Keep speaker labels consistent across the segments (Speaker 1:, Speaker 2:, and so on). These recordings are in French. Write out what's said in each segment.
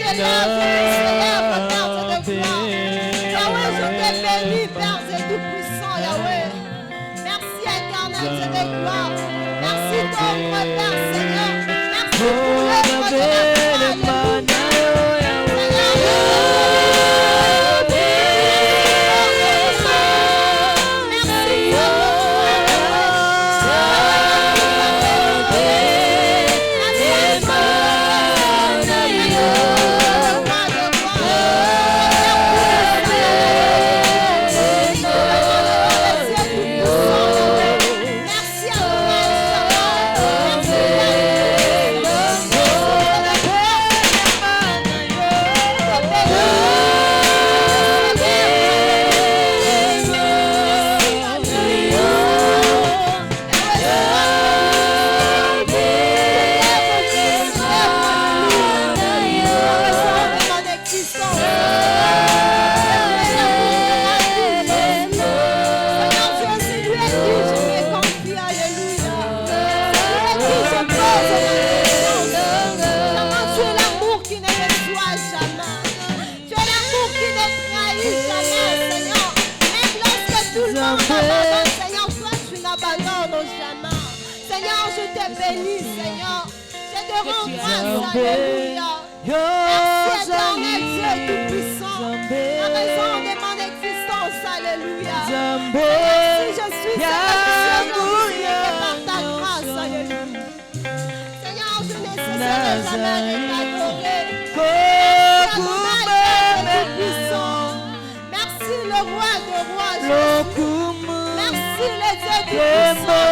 Speaker 1: je te célèbre, Père de gloire. Yahweh, je te bénis, Père de tout-puissant, Yahweh. Merci, éternel Dieu de gloire. Merci, ton vrai Père, Seigneur. Merci pour l'œuvre de la foi. Alléluia. Merci éternel Dieu tout-puissant. La raison de mon existence. Alléluia. Si je suis aujourd'hui par ta grâce. Alléluia. Seigneur, je ne cesserai jamais de t'adorer. Merci tout-puissant. Merci le roi des rois. Merci le Dieu tout-puissant.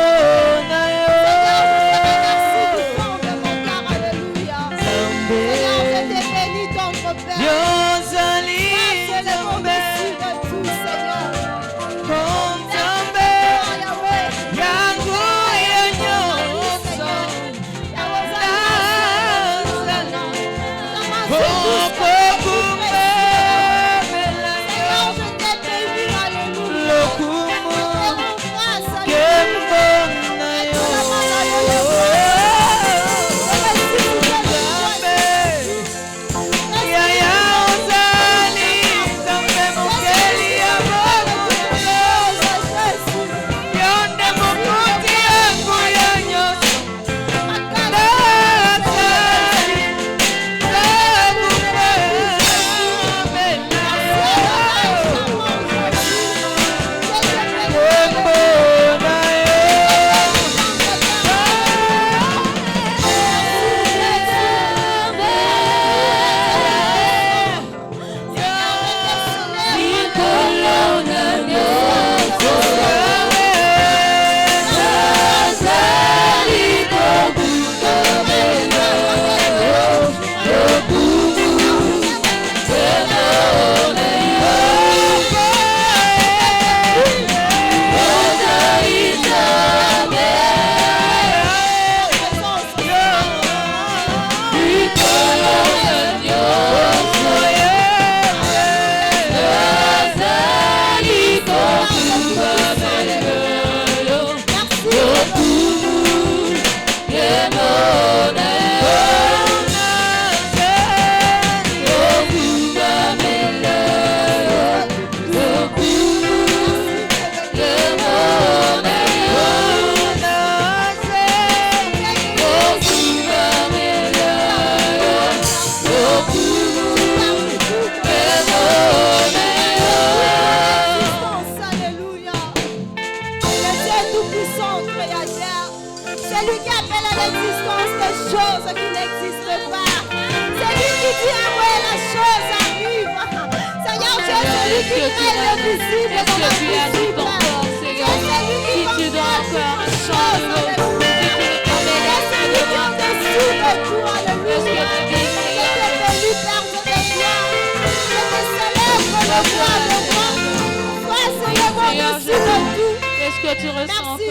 Speaker 2: Est-ce que tu ressens encore?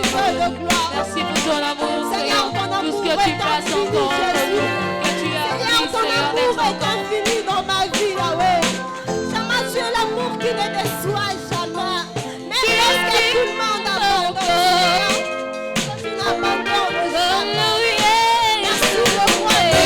Speaker 2: Merci pour ton amour, Seigneur. Tout ce que tu passes encore entre nous, que tu as mis, Seigneur, d'être encore.
Speaker 1: Infini dans ma vie, Yahweh. Jamais tu es l'amour qui ne déçoit jamais. Même lorsque tout le monde abandonne, tu n'abandonnes jamais. Merci le roi de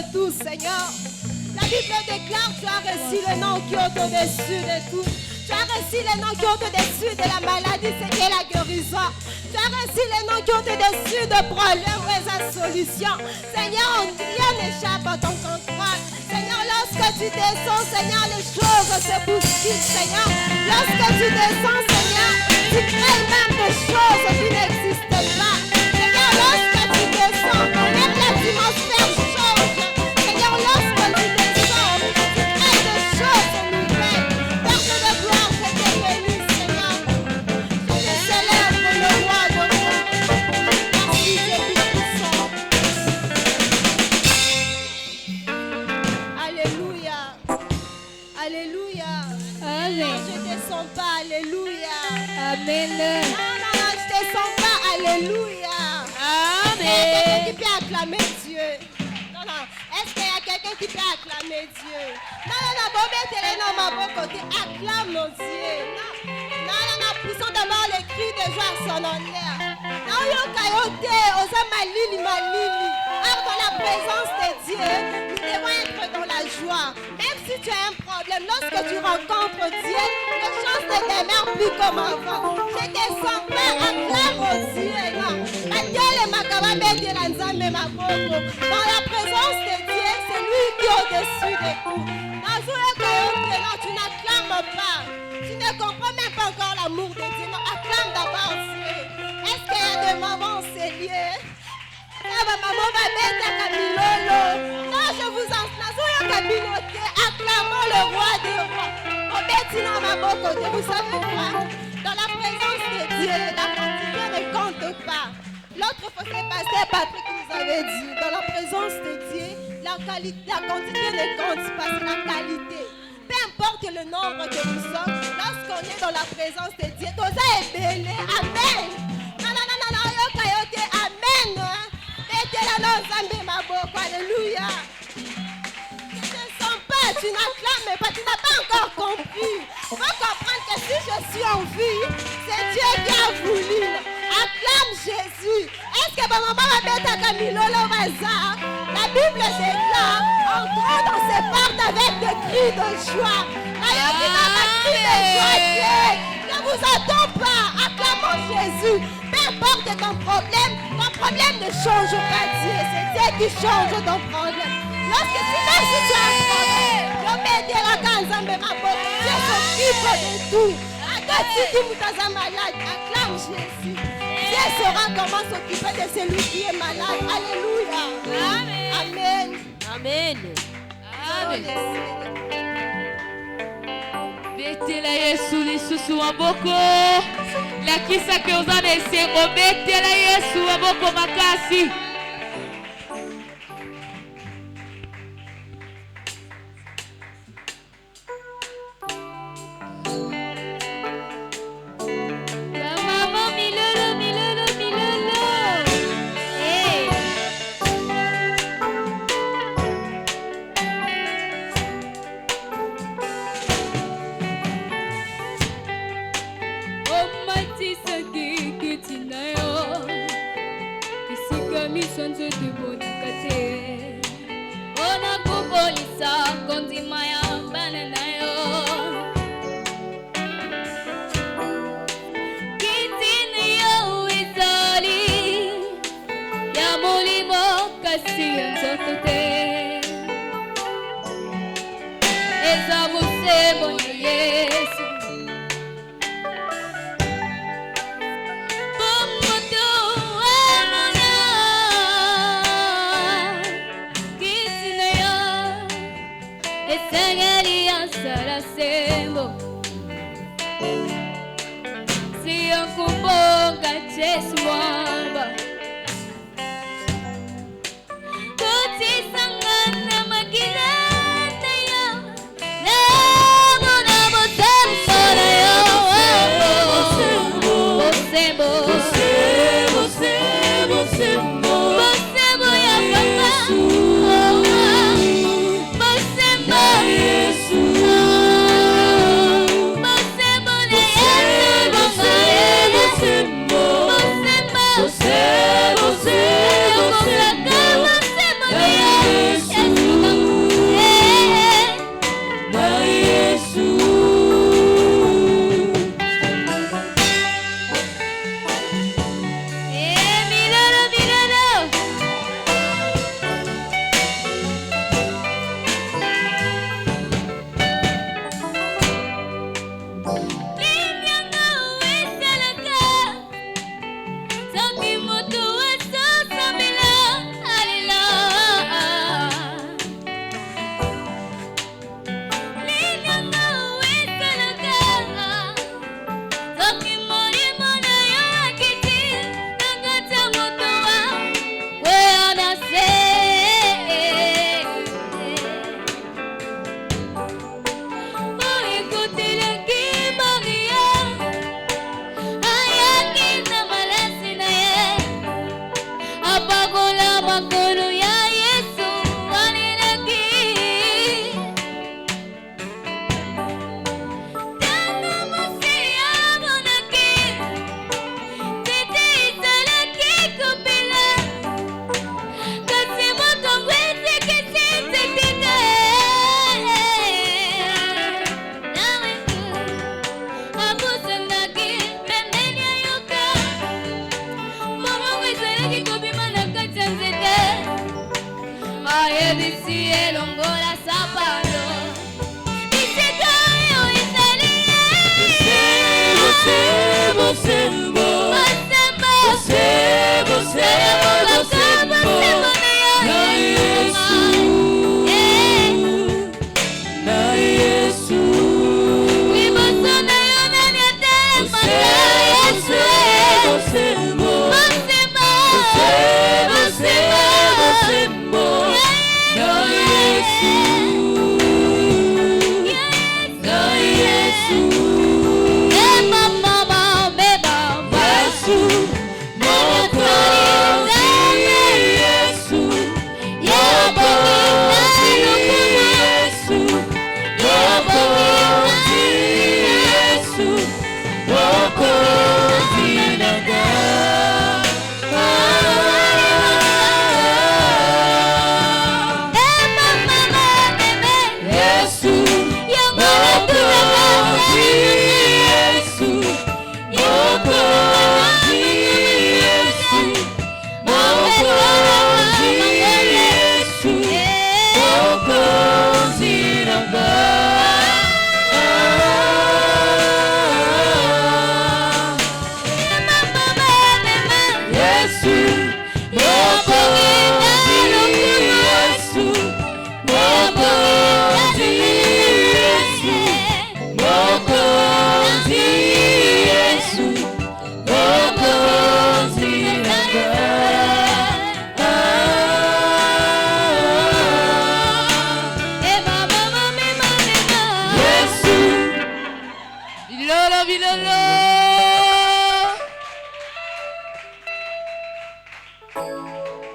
Speaker 1: de tout, Seigneur. La Bible déclare, tu as reçu le nom qui est au-dessus de tout. Tu as reçu le nom qui est au-dessus de la maladie, c'est qui est la guérison. Tu as reçu le nom qui est au-dessus de problèmes et sa solution. Seigneur, rien n'échappe à ton contrôle. Seigneur, lorsque tu descends, Seigneur, les choses se bousculent, Seigneur. Lorsque tu descends, Seigneur, tu crées même des choses qui n'existent pas. Seigneur, lorsque tu descends, même l'atmosphère change. Seigneur, lorsque tu descends, tu crées des choses nouvelles. Père de gloire, je te bénis, Seigneur. Je te célèbre le roi de roi. Merci, Jésus puissant. Alléluia. Alléluia.
Speaker 2: Amen.
Speaker 1: Je ne descends pas, alléluia.
Speaker 2: Amen.
Speaker 1: Non, je ne descends pas, alléluia.
Speaker 2: Amen.
Speaker 1: Est-ce qu'il y a quelqu'un qui peut acclamer Dieu? Non. Est-ce qu'il y a quelqu'un qui peut acclamer Dieu? Non, bon, mettez-les dans ma bon côté. Acclame mon Dieu. Non, poussons d'abord les cris de joie à son honneur. Non, dans la présence de Dieu, nous devons être dans la joie. Même si tu as un problème, lorsque tu rencontres Dieu, les choses ne demeurent plus comme avant. Je te sens pas, acclame mon Dieu. Dans la présence de Dieu, c'est lui qui est au-dessus de tout. Tu n'acclames pas. Tu ne comprends même pas encore l'amour de Dieu. Non, acclame d'abord Dieu. Est-ce qu'il y a des moments sérieux? Maman va mettre à Camilolo. Non, je vous enseigne. Acclamons le roi des rois. Vous savez quoi? Dans la présence de Dieu, la quantité ne compte pas. L'autre fois, c'est pasteur Patrick qui nous avait dit, dans la présence de Dieu, la quantité ne compte pas, c'est la qualité. Peu importe le nombre que nous sommes, lorsqu'on est dans la présence de Dieu, tout ça est belé. Amen. Non, amen. Alléluia. Je ne sens pas, tu n'acclames pas, tu n'as pas encore compris. Il faut comprendre que si je suis en vie, c'est Dieu qui a voulu. Acclame Jésus. Est-ce que maman va mettre à Camilo le bazar? La Bible déclare, entrons dans ses portes avec des cris de joie. Je ne vous attends pas. Acclamons Jésus. Peu importe ton problème ne change pas Dieu. C'est Dieu qui change ton problème. Lorsque même si tu as un problème, Dieu s'occupe de tout. Si tu es malade, acclame Jésus. Dieu saura comment s'occuper de celui qui est malade. Alléluia. Amen.
Speaker 2: Amen. Betela Yesu lisusu waboko. La kisa ke ozana esengo betela Yesu waboko makasi.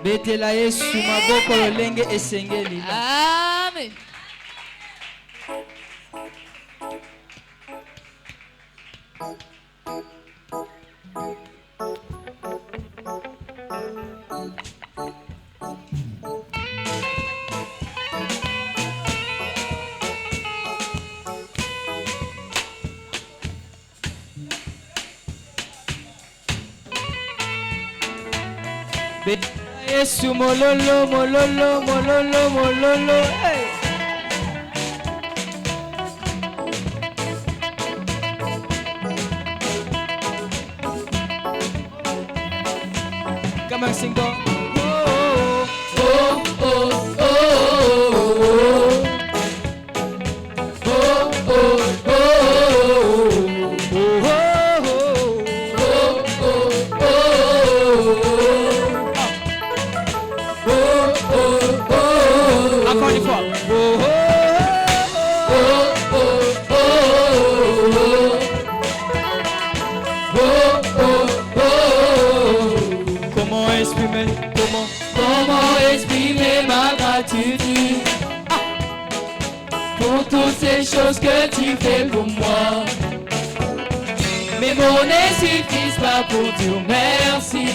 Speaker 3: betela Yesu maboko lolenge esengeli.
Speaker 2: Amen.
Speaker 3: Yesu mololo mololo mololo mololo. Hey. Come on, sing on. Oh, oh, oh, oh, oh, oh, oh, oh, encore une fois. Comment exprimer ma gratitude pour toutes ces choses que tu fais pour moi. Mes mots ne suffisent pas pour dire merci.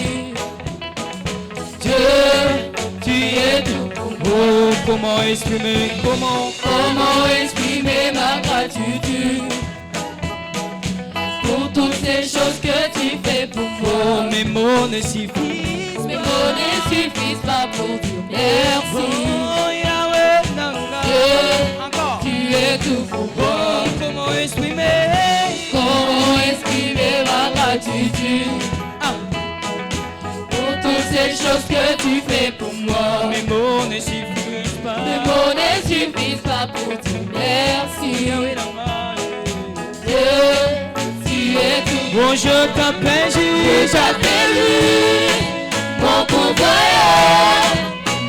Speaker 3: Dieu, tu es tout pour moi. Oh, comment exprimer ma gratitude pour toutes ces choses que tu fais pour moi. Mes mots ne suffisent pas pour dire merci. Oh, Yahweh, Dieu, tu es tout pour moi. Comment exprimer ma gratitude pour toutes ces choses que tu fais pour moi. Mes mots ne suffisent pas pour dire merci. Dieu, tu es tout. Oh, je t'appelle Jésus, mon pourvoyeur.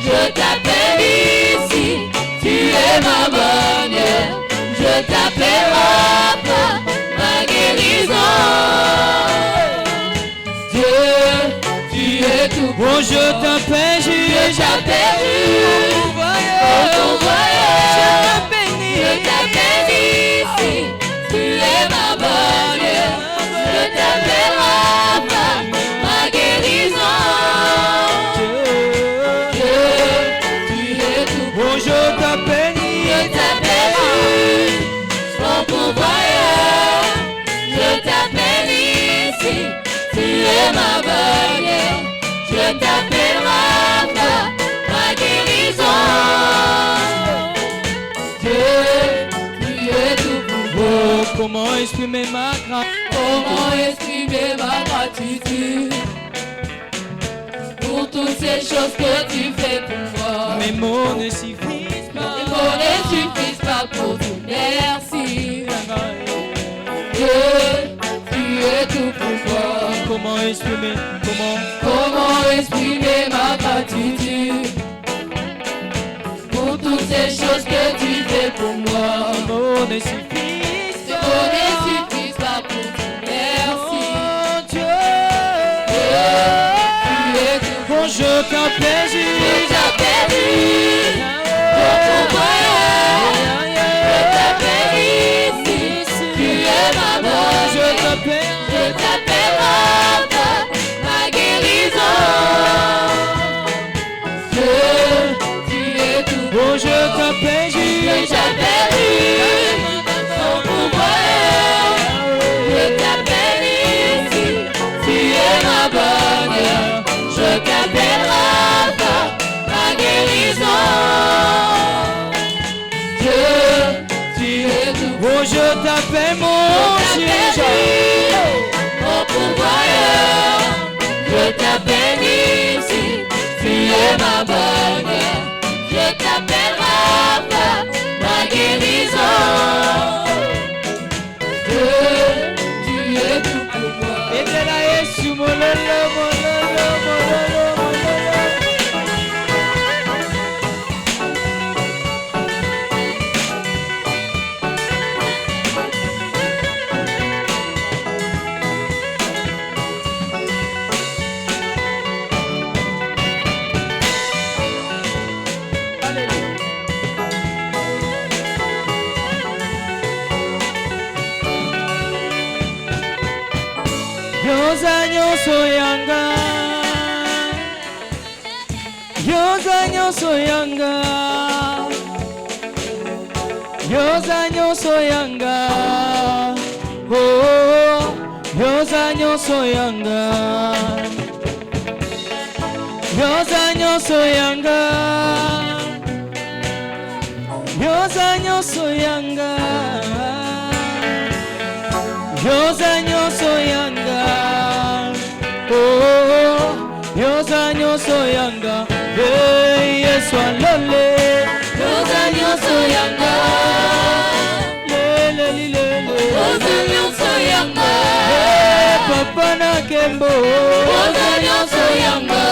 Speaker 3: Je t'appelle ici, tu es ma bannière. Je t'appelle Papa, ma guérison. Dieu, tu es tout. Oh, je t'appelle Jésus, mon pourvoyeur. Je t'appelle ici, tu es ma bannière. Je t'appelle Papa, ma guérison. Oh, je t'appelle mon pourvoyeur. Je t'appelle ici, tu es ma bannière. Je t'appelle Papa, ma guérison. Dieu, tu es tout pour moi. Oh, comment exprimer ma gratitude pour toutes ces choses que tu fais pour moi. Mes mots ne suffisent pas pour dire merci. Dieu, tu es tout pour moi. Comment exprimer ma gratitude pour toutes ces choses que tu fais pour moi. Mes mots ne suffisent pas pour dire merci. Dieu, tu es tout. Bon, je t'appelle Jésus, mon pourvoyeur. Je t'appelle ici, tu es ma bannière. Je t'appelle Papa, ma guérison. Dieu, tu es tout. Oh, je t'appelle Jésus, mon pourvoyeur. Je t'appelle ici, tu es ma bannière. Je t'appelle Papa, ma guérison. Dieu, tu es tout. Oh, je t'appelle mon Jésus, mon pourvoyeur. Je t'appelle ici, tu es ma bannière. Je t'appelle Papa, ma guérison. Dieu, tu es tout pour moi. Et de la Yesu, mololo, mololo, mololo. soyanga Yozanyo soyanga Yozanyo soyanga Oh Yozanyo soyanga Yozanyo soyanga Yozanyo soyanga Yozanyo soyanga Oh Yozanyo soyanga Hey Yesu alole Yozanyo soyanga Lele lele Yozanyo soyanga Hey Papa na kembo Yozanyo soyanga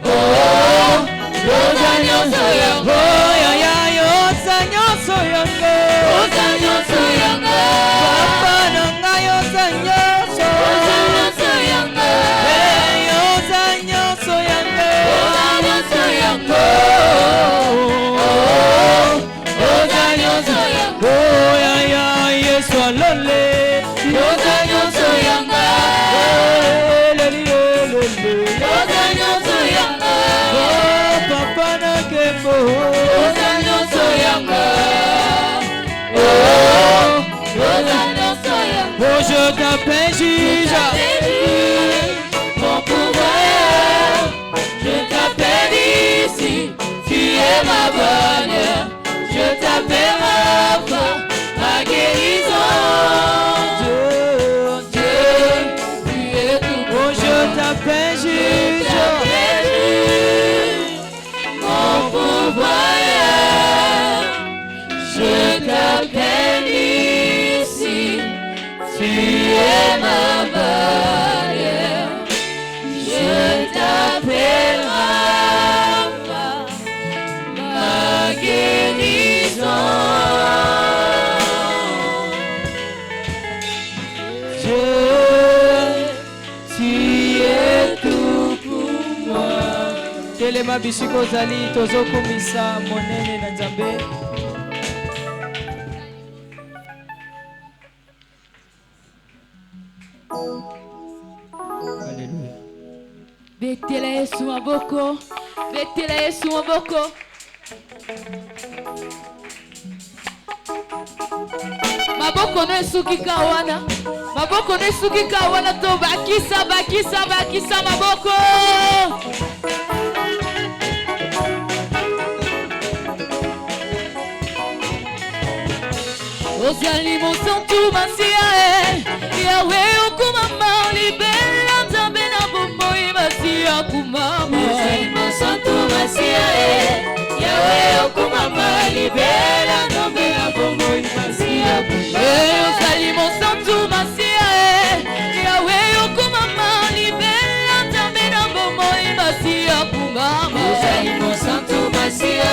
Speaker 3: Oh Yozanyo soyanga Oh ya ya Yozanyo soyanga Yozanyo soyanga Papa nanga Yozanyo Yozanyo soyanga Hey Yozanyo soyanga Yozanyo soyanga Yozanyo soyanga Oh ya ya Yesu alole Yozanyo soyanga Yozanyo soyanga Oh Papa na kembo Yozanyo soyanga Oh Yozanyo soyanga Oh je t'appelle juge Mon pouvoir Je t'appelle ici Tu es ma bannière Je t'appelle Rafa Ma guérison Dieu Tu es tout Oh je t'appelle juge Mon pouvoir Je t'appelle ici Tu es ma barrière Je t'appelle Rafa Ma guérison Dieu Tu es tout pour moi Telema bisiko zali tozokumisa monene na Nzambe Alléluia.
Speaker 2: Betela Yesu maboko. Betela Yesu maboko. Maboko no esukika wana. Maboko no esukika wana to bakisa maboko. Ozali monsantu masia Yahweh okumama libera Nzambe na bomoi masia kumama Ozali monsantu masia Yahweh okumama libera Nzambe na bomoi masia kumama Ozali monsantu masia Yahweh okumama libera Nzambe na bomoi masia kumama Ozali monsantu masia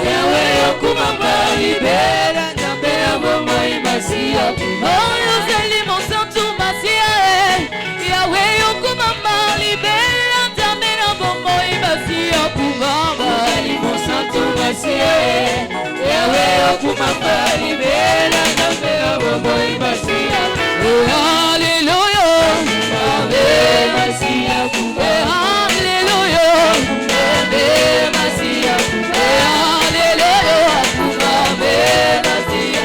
Speaker 2: Yahweh okumama libera Bomoi masia Oh Yozeli monsantu masia Yahweh okumama libera Nzambe na bomoi masia kumama Yozeli monsantu masia Yahweh okumama libera Nzambe na bomoi masia Oh hallelujah Ave masia kumama Hallelujah Ave masia kumama Hallelujah Ave masia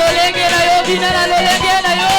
Speaker 3: lolenge na yo, bina na lolenge na yo.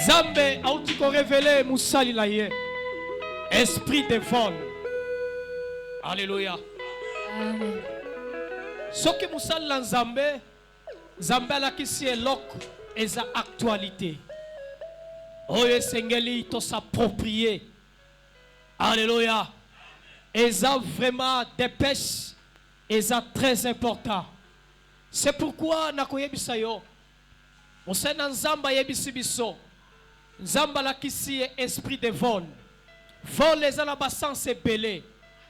Speaker 4: Zambe autiko révélé Moussali laye. Esprit de vol. Alléluia.
Speaker 2: Amen.
Speaker 4: Soki Moussali la Zambe, Zambe la kisi elok eza actualité. Oye sengeli to s'approprier. Alléluia. Eza vraiment des pêches. Eza très important. C'est pourquoi nakoyebisa yo. Mosena Nzamba yebisi biso. Nzamba la kisi esprit de vol. Vol les alabasans et belé.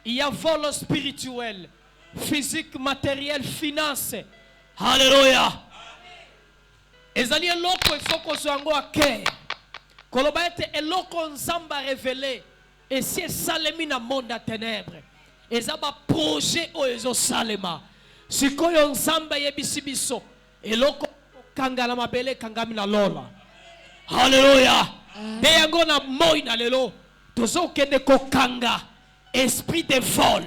Speaker 4: Il y a vol spirituel, physique, matériel, finance. Alléluia. Ezali eloko il faut qu'on soit en cœur. Koloba ete eloko Nzamba révélé. Et si salemi na monde à ténèbres. Ezaba projet o ezo salema. Sikoyo Nzamba yebisi biso. Eloko kangala mabele kangami na lola. Alléluia. De yango na moi na lelo. tozo kende kokanga esprit de vol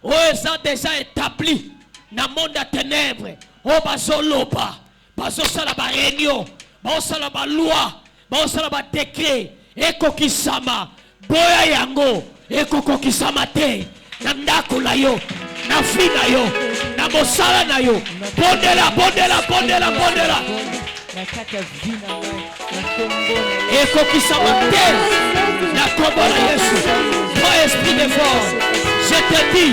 Speaker 4: o eza déjà établi na monde à ténèbres o bazoloba bazosala ba réunion bazosala ba loi bazosala ba décret ekokisama boya yango ekokokisama te na ndako na yo na fi na yo na mosala na yo bondela ekokisama te na kombo na Yesu. Toi esprit de force, je te dis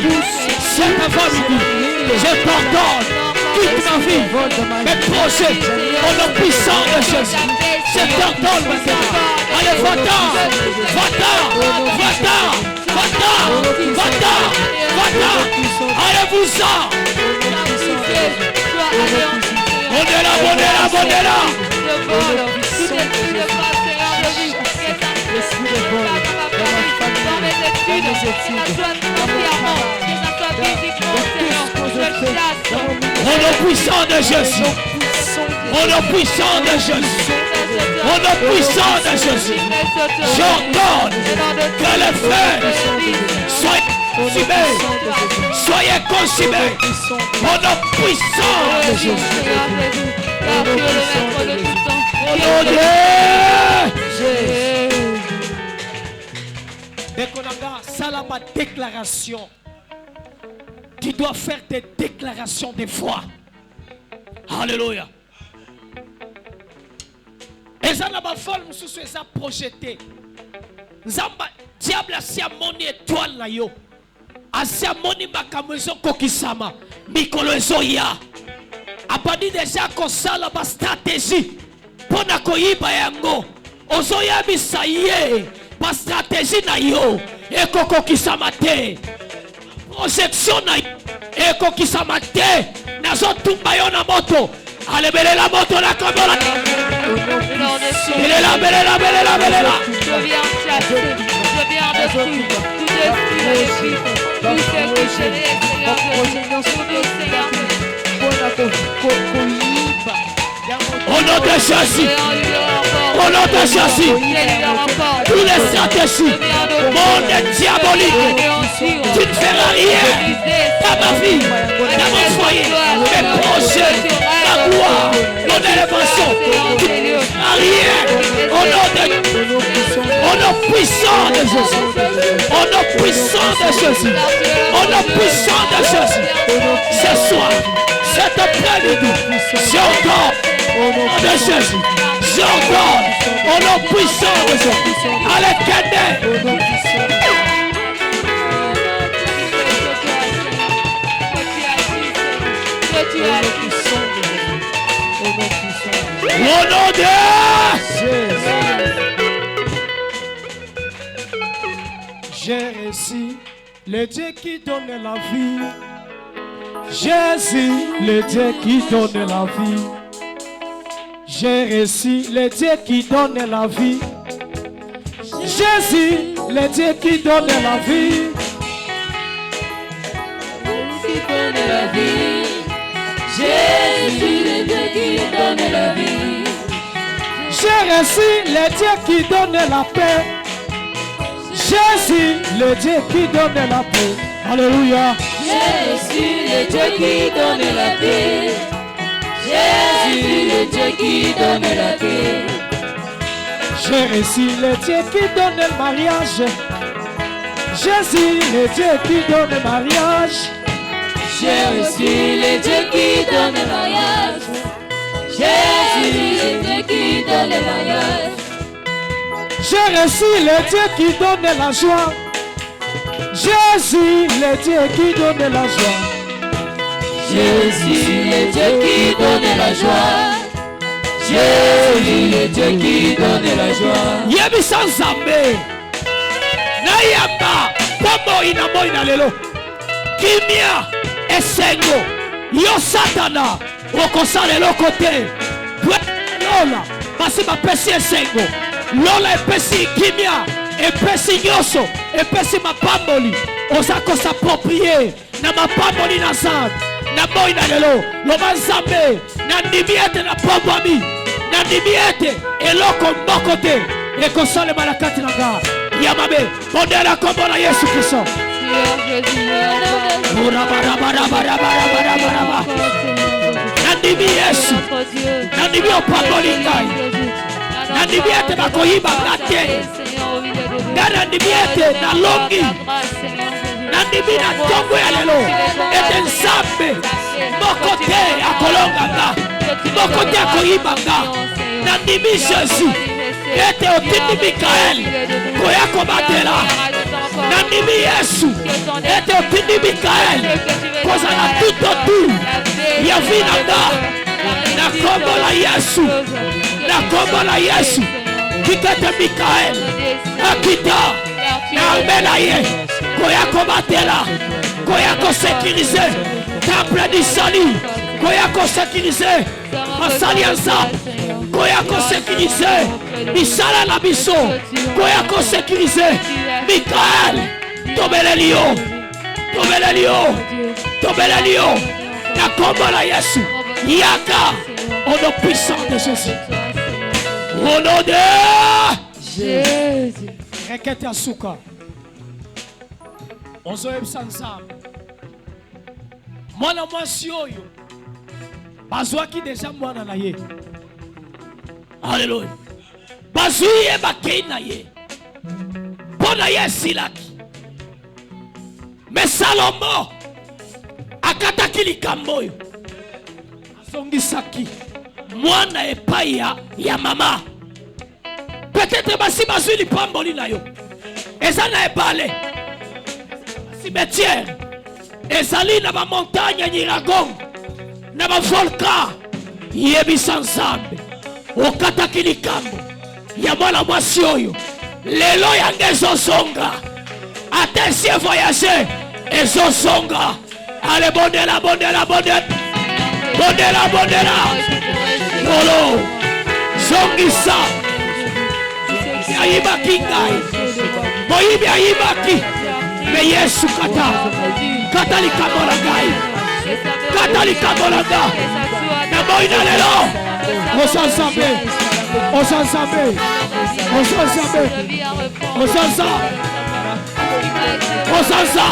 Speaker 4: cet avant-midi, je t'ordonne toute ma vie, mes projets, au nom puissant de Jésus. Je t'ordonne maintenant. Allez, va-t'en. Allez-vous-en. Bondela. Au nom puissant de Jésus. Au nom puissant de Jésus. Au nom puissant de Jésus. J'ordonne que le feu soit consumé. Soyez consumés. Au nom puissant de Jésus. Au nom de Jésus. Dès qu'on a salama déclaration, tu dois faire des déclarations de foi. Alléluia. Et ça n'a pas fait, nous sommes projetés. Zamba, diable a si amoni étoile na yo. A si amoni makamezo kokisama. Mikolo ezoya. A pas dit déjà qu'on sala ba stratégie. Pona koyiba yango. Ozoya bisaye. Ba stratégie na yo. Ekoko kisama te. Projection na yo. Ekokisama te. Nazo tumba yo na moto. Allez, belle la moto la caméra. Belela.
Speaker 2: Je viens chasser. Je viens détruire tout esprit de tout ce que je l'ai,
Speaker 4: Au nom de Jésus. Au nom de Jésus. Tous les stratégies, monde diabolique, tu ne feras rien dans ma vie, dans mon foyer, mes projets, ma gloire, mon élévation. Tu ne feras rien au nom puissant de Jésus. Au nom puissant de Jésus. Au nom puissant de Jésus. Ce soir, cet après-midi, j'entends au nom de Jésus. J'ordonne au nom puissant de Jésus. Allez, Kende. Au nom de Jésus. J'ai réussi le Dieu qui donne la vie. Jésus, le Dieu qui donne la vie. J'ai reçu le Dieu qui donne la vie. Jésus, le Dieu qui donne la vie.
Speaker 3: Jésus, le Dieu qui donne la vie.
Speaker 4: J'ai reçu le Dieu qui donne la paix. Jésus, le Dieu qui donne la paix. Alléluia.
Speaker 3: Jésus, le Dieu qui donne la paix. Jésus, le Dieu qui donne la paix.
Speaker 4: J'ai reçu le Dieu qui donne le mariage. Jésus, le Dieu qui donne le mariage.
Speaker 3: J'ai reçu le Dieu qui donne le mariage. Jésus, le Dieu qui donne le mariage.
Speaker 4: J'ai reçu le Dieu qui donne la joie. Jésus, le Dieu qui donne la joie.
Speaker 3: Jésus, le Dieu qui donne la joie. Jésus, le Dieu qui donne la joie.
Speaker 4: Yebi sanzambe. Na yamba. Pomo ina lelo. Kimia esengo. Yo satana. Okosale lo kote. Lola. Basi mapesi esengo. Lola epesi kimia. Epesi nyoso. Epesi mapamboli. Ozako s'approprier. Na mapamboli na zad. Na boy na lelo. Loba nzambe. Na ndimiete na pombami. Na ndimiete. Eloko mbokote. Ekosale malakati na ga. Yamabe, Bondela Kombola Yesu Christo. Nandimi Yesu. Nandimi Opamboli Ngai. Nandimi ete bakoyiba ngate. Nandimi ete na longi. Nandimi na tongo ya lelo. Ete nzambe. Mokote akolonga nga. Mokote akoyiba nga. Nandimi Jésus. Ete otindi Mikael. Koyako batela. Nandimi Yesu. Ete otindi Mikael. Kozala tout autour. Ya vina nga. Na kombo la Yesu. Na kombo la Yesu. Kikete Mikael. Akita. Na armela ye. Koyako batela. Koyako sécuriser. Temple du salut. Koyako sécuriser. Masalianza. Koyako sécuriser. Misala la biso. Koyako sécuriser. Mikael. Tobele lion. Tobele lion. Tobele lion. Na kombo la Yesu. Yaka. Au nom puissant de Jésus. Au nom de Jésus. Rekete asuka. Ozoe Sansa. Mwana mwasi oyo. Bazwaki deja mwana na ye. Alléluia. Bazuye bakei na ye. Pona ye silaki. Mais Salomo akataki likambo oyo. Azongisaki mwana epai ya mama. Peut-être basi bazwi lipamboli na yo. Eza na ebale. Cimetière. Ezali na ba montagne ya Nyiragongo. Na ba volcan. Yebisa Nzambe. Okataki likambo ya mwana mwasi oyo. Lelo yange ezozonga. Attention voyager. Ezozonga. Allez bondela bondela bondela. Bondela bondela. Lolo. Zongisa. Ayibaki ngai. Moyibi ayibaki. Me Yesu kata. Kata likambo la ngai. Kata likambo la ngai. Na moina lelo. Osansambe. Osansambe. Osansambe. Osansa. Osansa.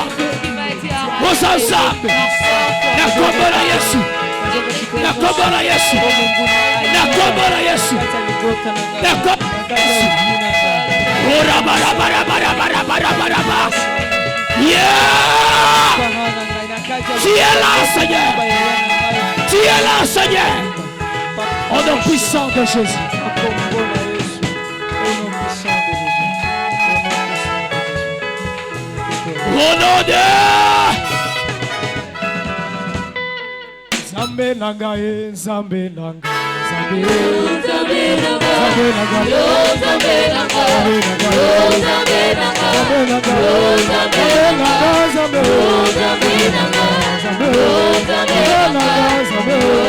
Speaker 4: Osansambe. Na kombo la Yesu. Na kombo la Yesu. Na kombo la Yesu. Na kombo la Yesu. Ora bara bara bara bara bara bara bara. Yeah! Tu es là, Seigneur. Tu es là, Seigneur. Au nom puissant de Jésus. Au nom de Zambe Nangaye, Zambe Nanga. Zambe Nanga. Zambe Nanga. Zambe Nanga. Zambe Nanga. Zambe Nanga. Zambe Nanga. Zambe Nanga. Zambe Nanga. Zambe Nanga.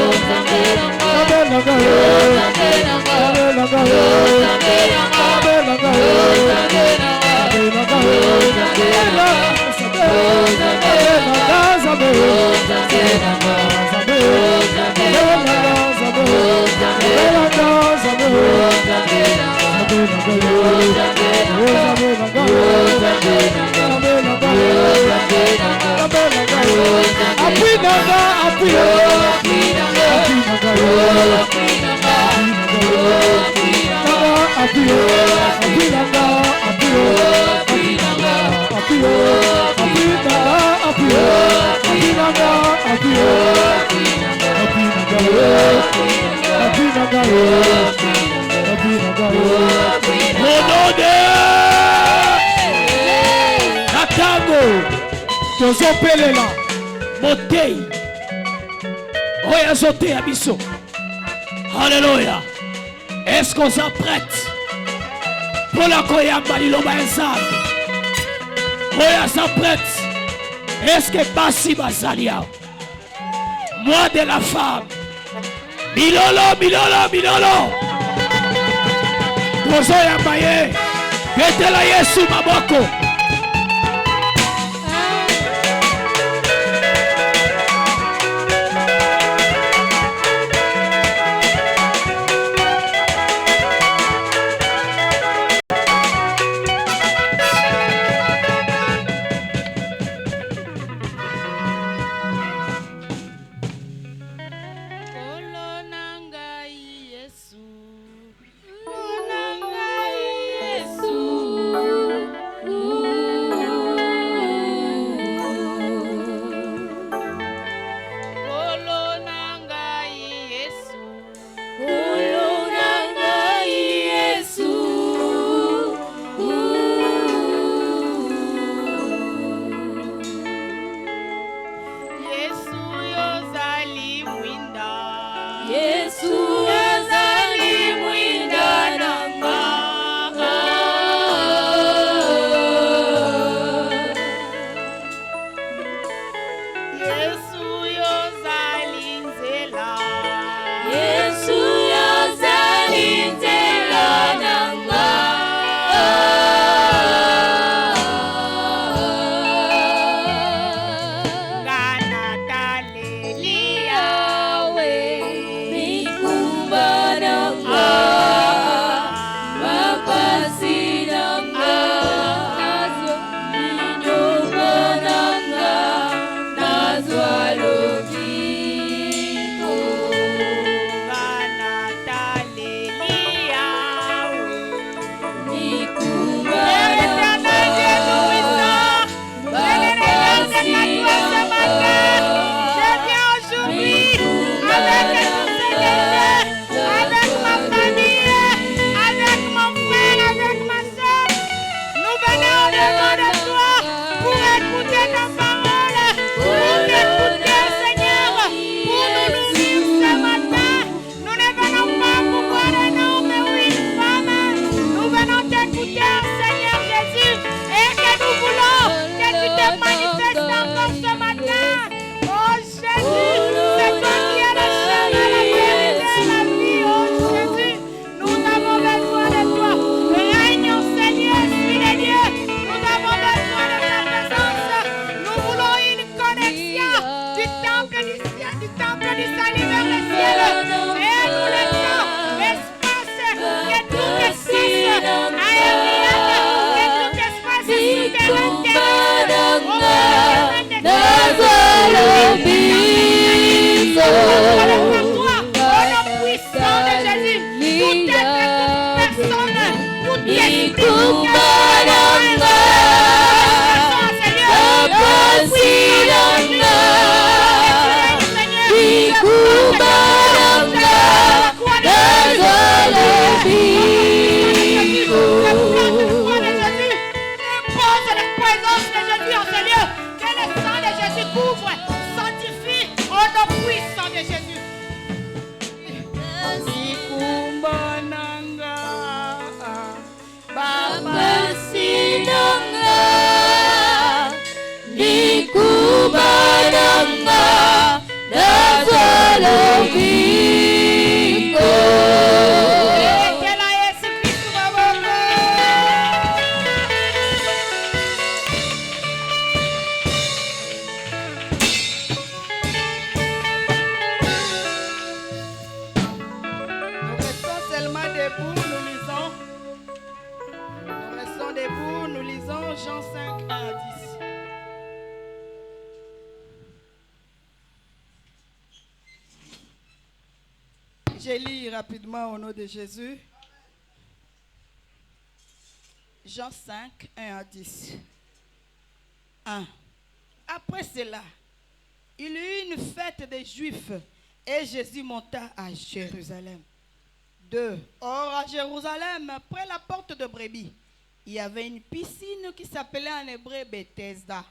Speaker 4: Tozopelela motei oya zote ya biso. Alléluia. Est-ce qu'on s'apprête pour la koyamba liloba ensemble? Oya s'apprête. Est-ce que basi bazalia moi de la femme milolo milolo milolo tozoya baye betela Yesu maboko.
Speaker 1: présence de Jésus en ce lieu. Que le sang de Jésus couvre, sanctifie au nom puissant de Jésus. Nikumbananga, Baba Sinanga, Nikubananga, Nazalobiko. Jean 5, 1 à 10. Je lis rapidement au nom de Jésus. Jean 5, 1 à 10. 1. Après cela, il y eut une fête des Juifs et Jésus monta à Jérusalem. 2. Or, à Jérusalem, près la porte de Brebis, il y avait une piscine qui s'appelait en hébreu Bethesda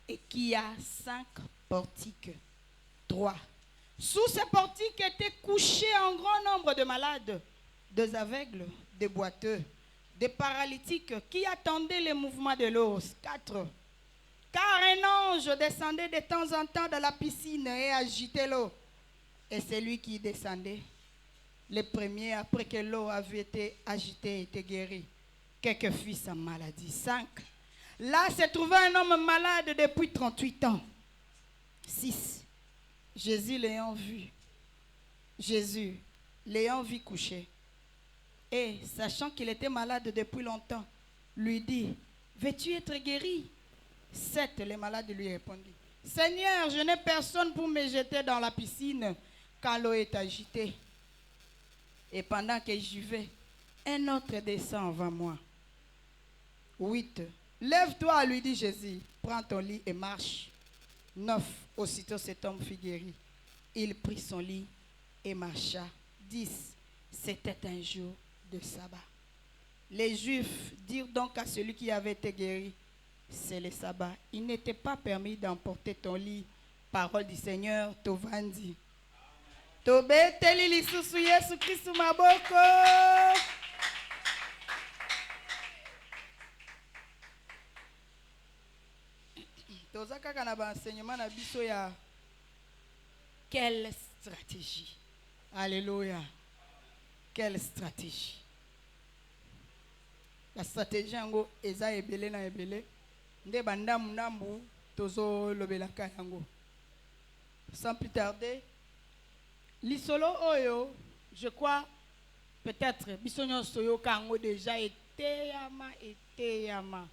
Speaker 1: et qui a 5 portiques. 3. Sous ces portiques étaient couchés un grand nombre de malades, des aveugles, des boiteux, des paralytiques qui attendaient les mouvements de l'eau. 4. Car un ange descendait de temps en temps dans la piscine et agitait l'eau. Et celui qui descendait, le premier, après que l'eau avait été agitée, était guéri. Quelques fit sa maladie. 5. Là se trouvait un homme malade depuis 38 ans. 6. Jésus l'ayant vu coucher, et sachant qu'il était malade depuis longtemps, lui dit, veux-tu être guéri? 7. Le malade lui répondit, Seigneur, je n'ai personne pour me jeter dans la piscine quand l'eau est agitée. Et pendant que j'y vais, un autre descend avant moi. 8. Lève-toi, lui dit Jésus, prends ton lit et marche. 9. Aussitôt cet homme fut guéri. Il prit son lit et marcha. 10. C'était un jour de sabbat. Les Juifs dirent donc à celui qui avait été guéri, c'est le sabbat. Il n'était pas permis d'emporter ton lit. Parole du Seigneur, Tovandi. Tobeteli lisusu Yesu Kristu maboko. Tozaka kana ba enseignement na biso ya quelle stratégie. Alléluia. Quelle stratégie. La stratégie yango eza ebele na ebele. Nde bandamu ndambu tozo lobelaka yango. Sans plus tarder, l'isolo oyo, je crois peut-être bisonyo soyo kango déjà été yama.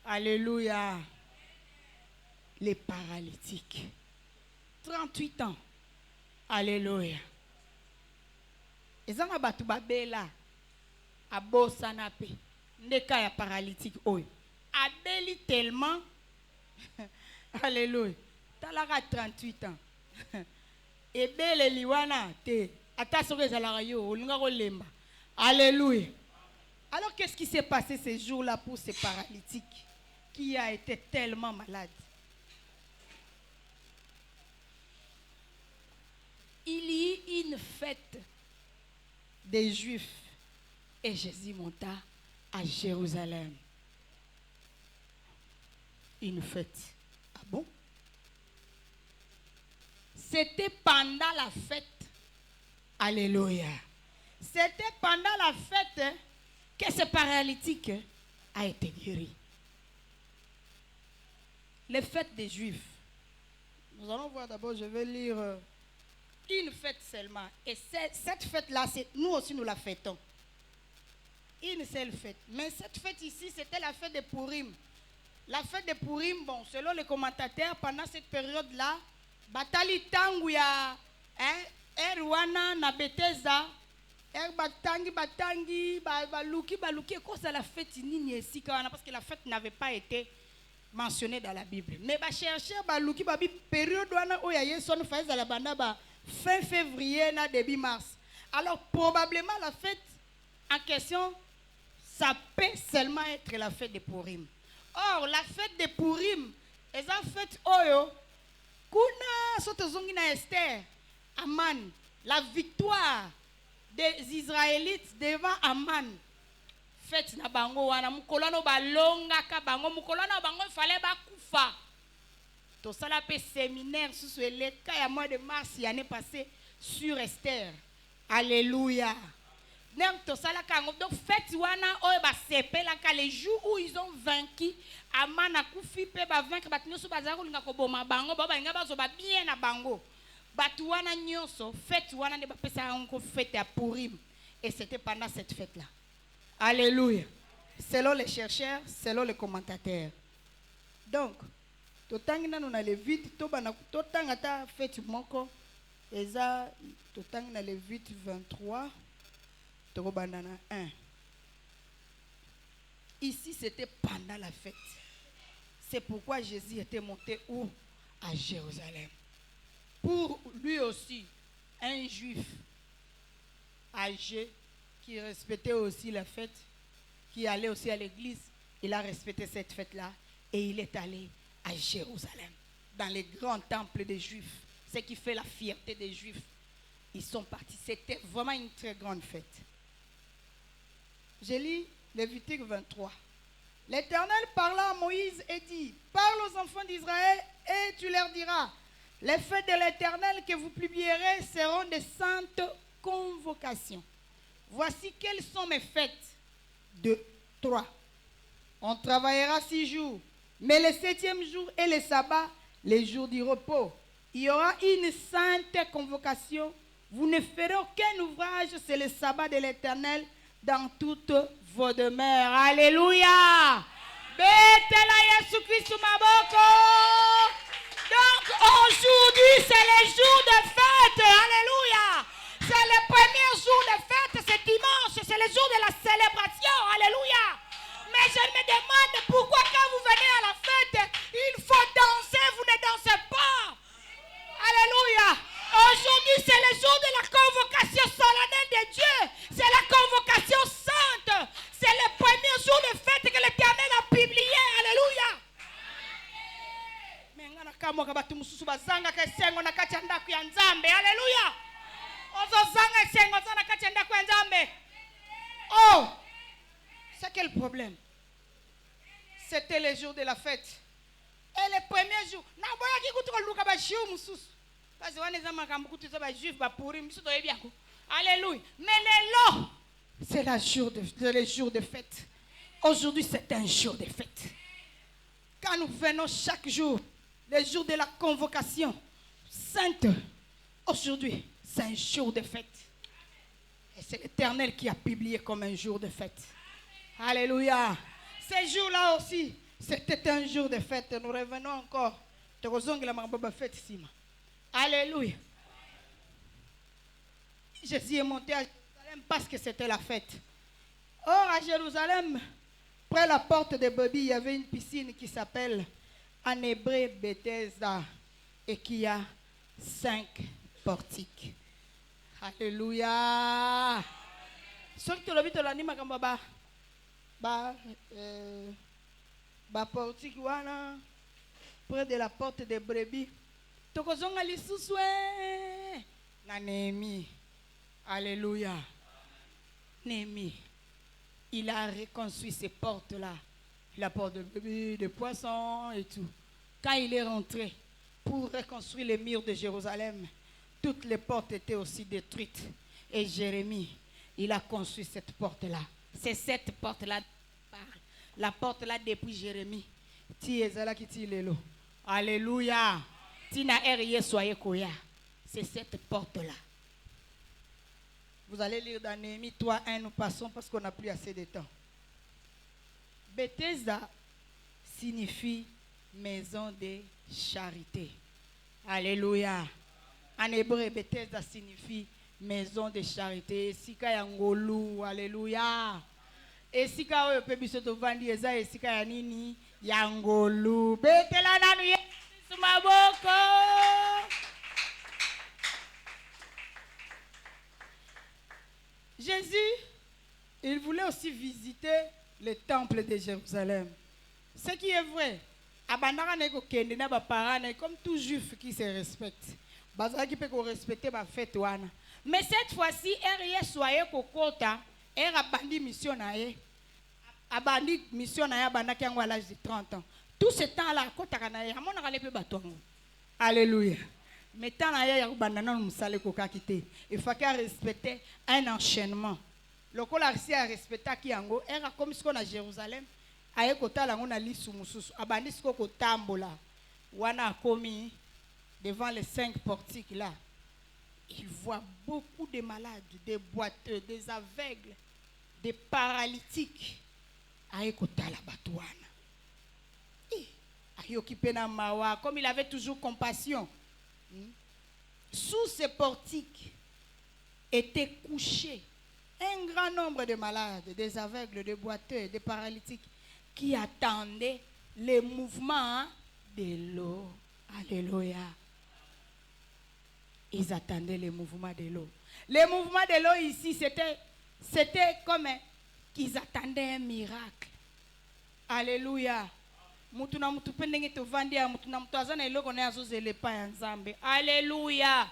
Speaker 1: Alléluia. Les paralytiques. 38 ans. Alléluia. Ezanga batu babela abosana pe ndeka ya paralytique oyo. Abeli tellement. Alléluia. Talaka 38 ans. Ebele liwana te. Ata soke ezalaka yo olinga kolemba. Alléluia. Alors qu'est-ce qui s'est passé ces jours-là pour ces paralytiques qui a été tellement malade? Il y eut une fête des Juifs et Jésus monta à Jérusalem. Une fête. Ah bon? C'était pendant la fête. Alléluia. C'était pendant la fête que ce paralytique a été guéri. Les fêtes des Juifs. Nous allons voir d'abord, je vais lire une fête seulement. Et cette fête-là, nous aussi nous la fêtons. Une seule fête. Mais cette fête ici, c'était la fête de Purim. La fête de Purim, bon, selon les commentateurs, pendant cette période-là, Batali Tanguya, Erwana, na Bethesda, Batangi, Baluki, cause la fête nini ici, parce que la fête n'avait pas été mentionnée dans la Bible. Mais chercher Baluki, période où il y a eu son fête à la banda, fin février, na début mars. Alors, probablement, la fête en question, ça peut seulement être la fête de Purim.
Speaker 5: Or, la fête de Purim, et la fête Oyo, kuna sotozongi na Esther, Aman, la victoire des Israélites devant Aman. Fête na bango wana mukolano balonga ka bango mukolano bango fallait ba kufa. To sala pe séminaire sous le cas ya mois de mars l'année passée sur Esther. Alléluia. Donc fête wana oyo ba sepela ka les jours où ils ont vaincu Aman a kufi pe ba vaincre bat nyoso bazaka kolinga ko boma bango ba balinga bazo ba bien na bango. Bat wana nyoso fête wana ne ba pesa encore fête à Purim et c'était pendant cette fête là. Alléluia. Selon les chercheurs, selon les commentateurs. Donc, totangina nous na Lévite, totangata fête moko, eza totangina Lévite 23, tokobandana 1. Ici, c'était pendant la fête. C'est pourquoi Jésus était monté où? À Jérusalem. Pour lui aussi, un juif âgé, qui respectait aussi la fête, qui allait aussi à l'église, il a respecté cette fête-là et il est allé à Jérusalem, dans les grands temples des Juifs, ce qui fait la fierté des Juifs. Ils sont partis, c'était vraiment une très grande fête. Je lis Lévitique 23. L'Éternel parla à Moïse et dit, parle aux enfants d'Israël et tu leur diras, les fêtes de l'Éternel que vous publierez seront des saintes convocations. Voici quelles sont mes fêtes. 2, 3. On travaillera 6 jours, mais le 7e jour et le sabbat, les jours du repos. Il y aura une sainte convocation. Vous ne ferez aucun ouvrage, c'est le sabbat de l'Éternel dans toutes vos demeures. Alléluia. Donc aujourd'hui, c'est le jour de fête. Alléluia. C'est le premier jour de fête, c'est dimanche, c'est le jour de la célébration. Alléluia. Mais je me demande pourquoi quand vous venez à la fête, il faut danser, vous ne dansez pas. Alléluia. Aujourd'hui, c'est le jour de la convocation solennelle de Dieu. C'est la convocation sainte. C'est le premier jour de fête que l'Éternel a publié. Alléluia. Alléluia. Oh, c'est quel problème? C'était le jour de la fête. Et le premier jour, alléluia. Mais c'est le jour de fête. Aujourd'hui, c'est un jour de fête. Quand nous venons chaque jour, le jour de la convocation sainte, aujourd'hui, c'est un jour de fête. Et c'est l'Éternel qui a publié comme un jour de fête. Alléluia. Ce jour-là aussi, c'était un jour de fête. Nous revenons encore. Alléluia. Jésus est monté à Jérusalem parce que c'était la fête. Or, à Jérusalem, près la porte de Bobby, il y avait une piscine qui s'appelle en hébreu Bethesda et qui a 5 portiques. Alléluia. Portique wana près de la porte de brebis. Tokozonga lisusu na Néhémie. Alléluia. Néhémie, il a reconstruit ces portes-là. La porte de brebis, de poissons et tout. Quand il est rentré pour reconstruire les murs de Jérusalem, toutes les portes étaient aussi détruites. Et Jérémie, il a construit cette porte-là. C'est cette porte-là. La porte-là depuis Jérémie. Alléluia. C'est cette porte-là. Vous allez lire dans Néhémie 3:1, nous passons parce qu'on n'a plus assez de temps. Bethesda signifie maison de charité. Alléluia. En hébreu, Bethesda signifie maison de charité. Sika yangolu. Alléluia. Et sika oyo pebiso to vandi eza esika ya nini yangolu. Betela nanu Yesu maboko. Jésus, il voulait aussi visiter le temple de Jérusalem. Ce qui est vrai, comme tout juif qui se respecte, qui peut respecter ma fête. Mais cette fois-ci, elle soyez kokota, elle a bandi mission à abandi mission à l'âge de 30 ans. Tout ce temps-là, alléluia. Mais tant il faut qu'elle respecte un enchaînement. Le col a respecté qui ango, elle a comme ce qu'on a Jérusalem. Aye kota la ngona lisu mususu abandi siko kotambola wana komi devant les 5 portiques là. Il voit beaucoup de malades, des boiteux, des aveugles, des paralytiques. Aye kota la batouana. Aye occupé na mawa comme il avait toujours compassion. Sous ces portiques étaient couchés un grand nombre de malades, des aveugles, des boiteux, des paralytiques qui attendaient les mouvements de l'eau. Alléluia. Ils attendaient les mouvements de l'eau. Les mouvements de l'eau ici, c'était comme qu'ils attendaient un miracle. Alléluia. Alléluia.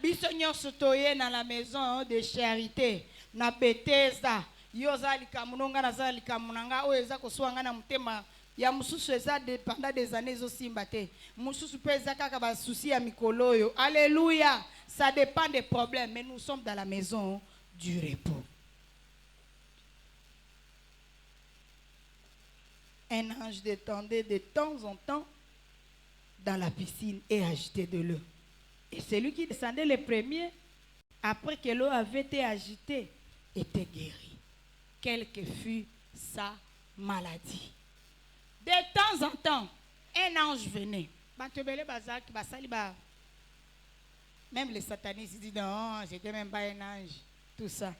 Speaker 5: Bisogno sotoye dans la maison de charité. Na Bethesda. Yozali kamunonga na zali kamunanga oeza koswanga na mutema ya mususu eza pendant des années osimba te mususu peza kaka ba souci ya mikoloyo. Alléluia. Ça dépend des problèmes, mais nous sommes dans la maison du repos. Un ange descendait de temps en temps dans la piscine et agitait de l'eau. Et celui qui descendait le premier, après que l'eau avait été agitée, était guéri. Quelle que fût sa maladie. De temps en temps, un ange venait. Même les satanistes disent non, j'étais même pas un ange. Tout ça.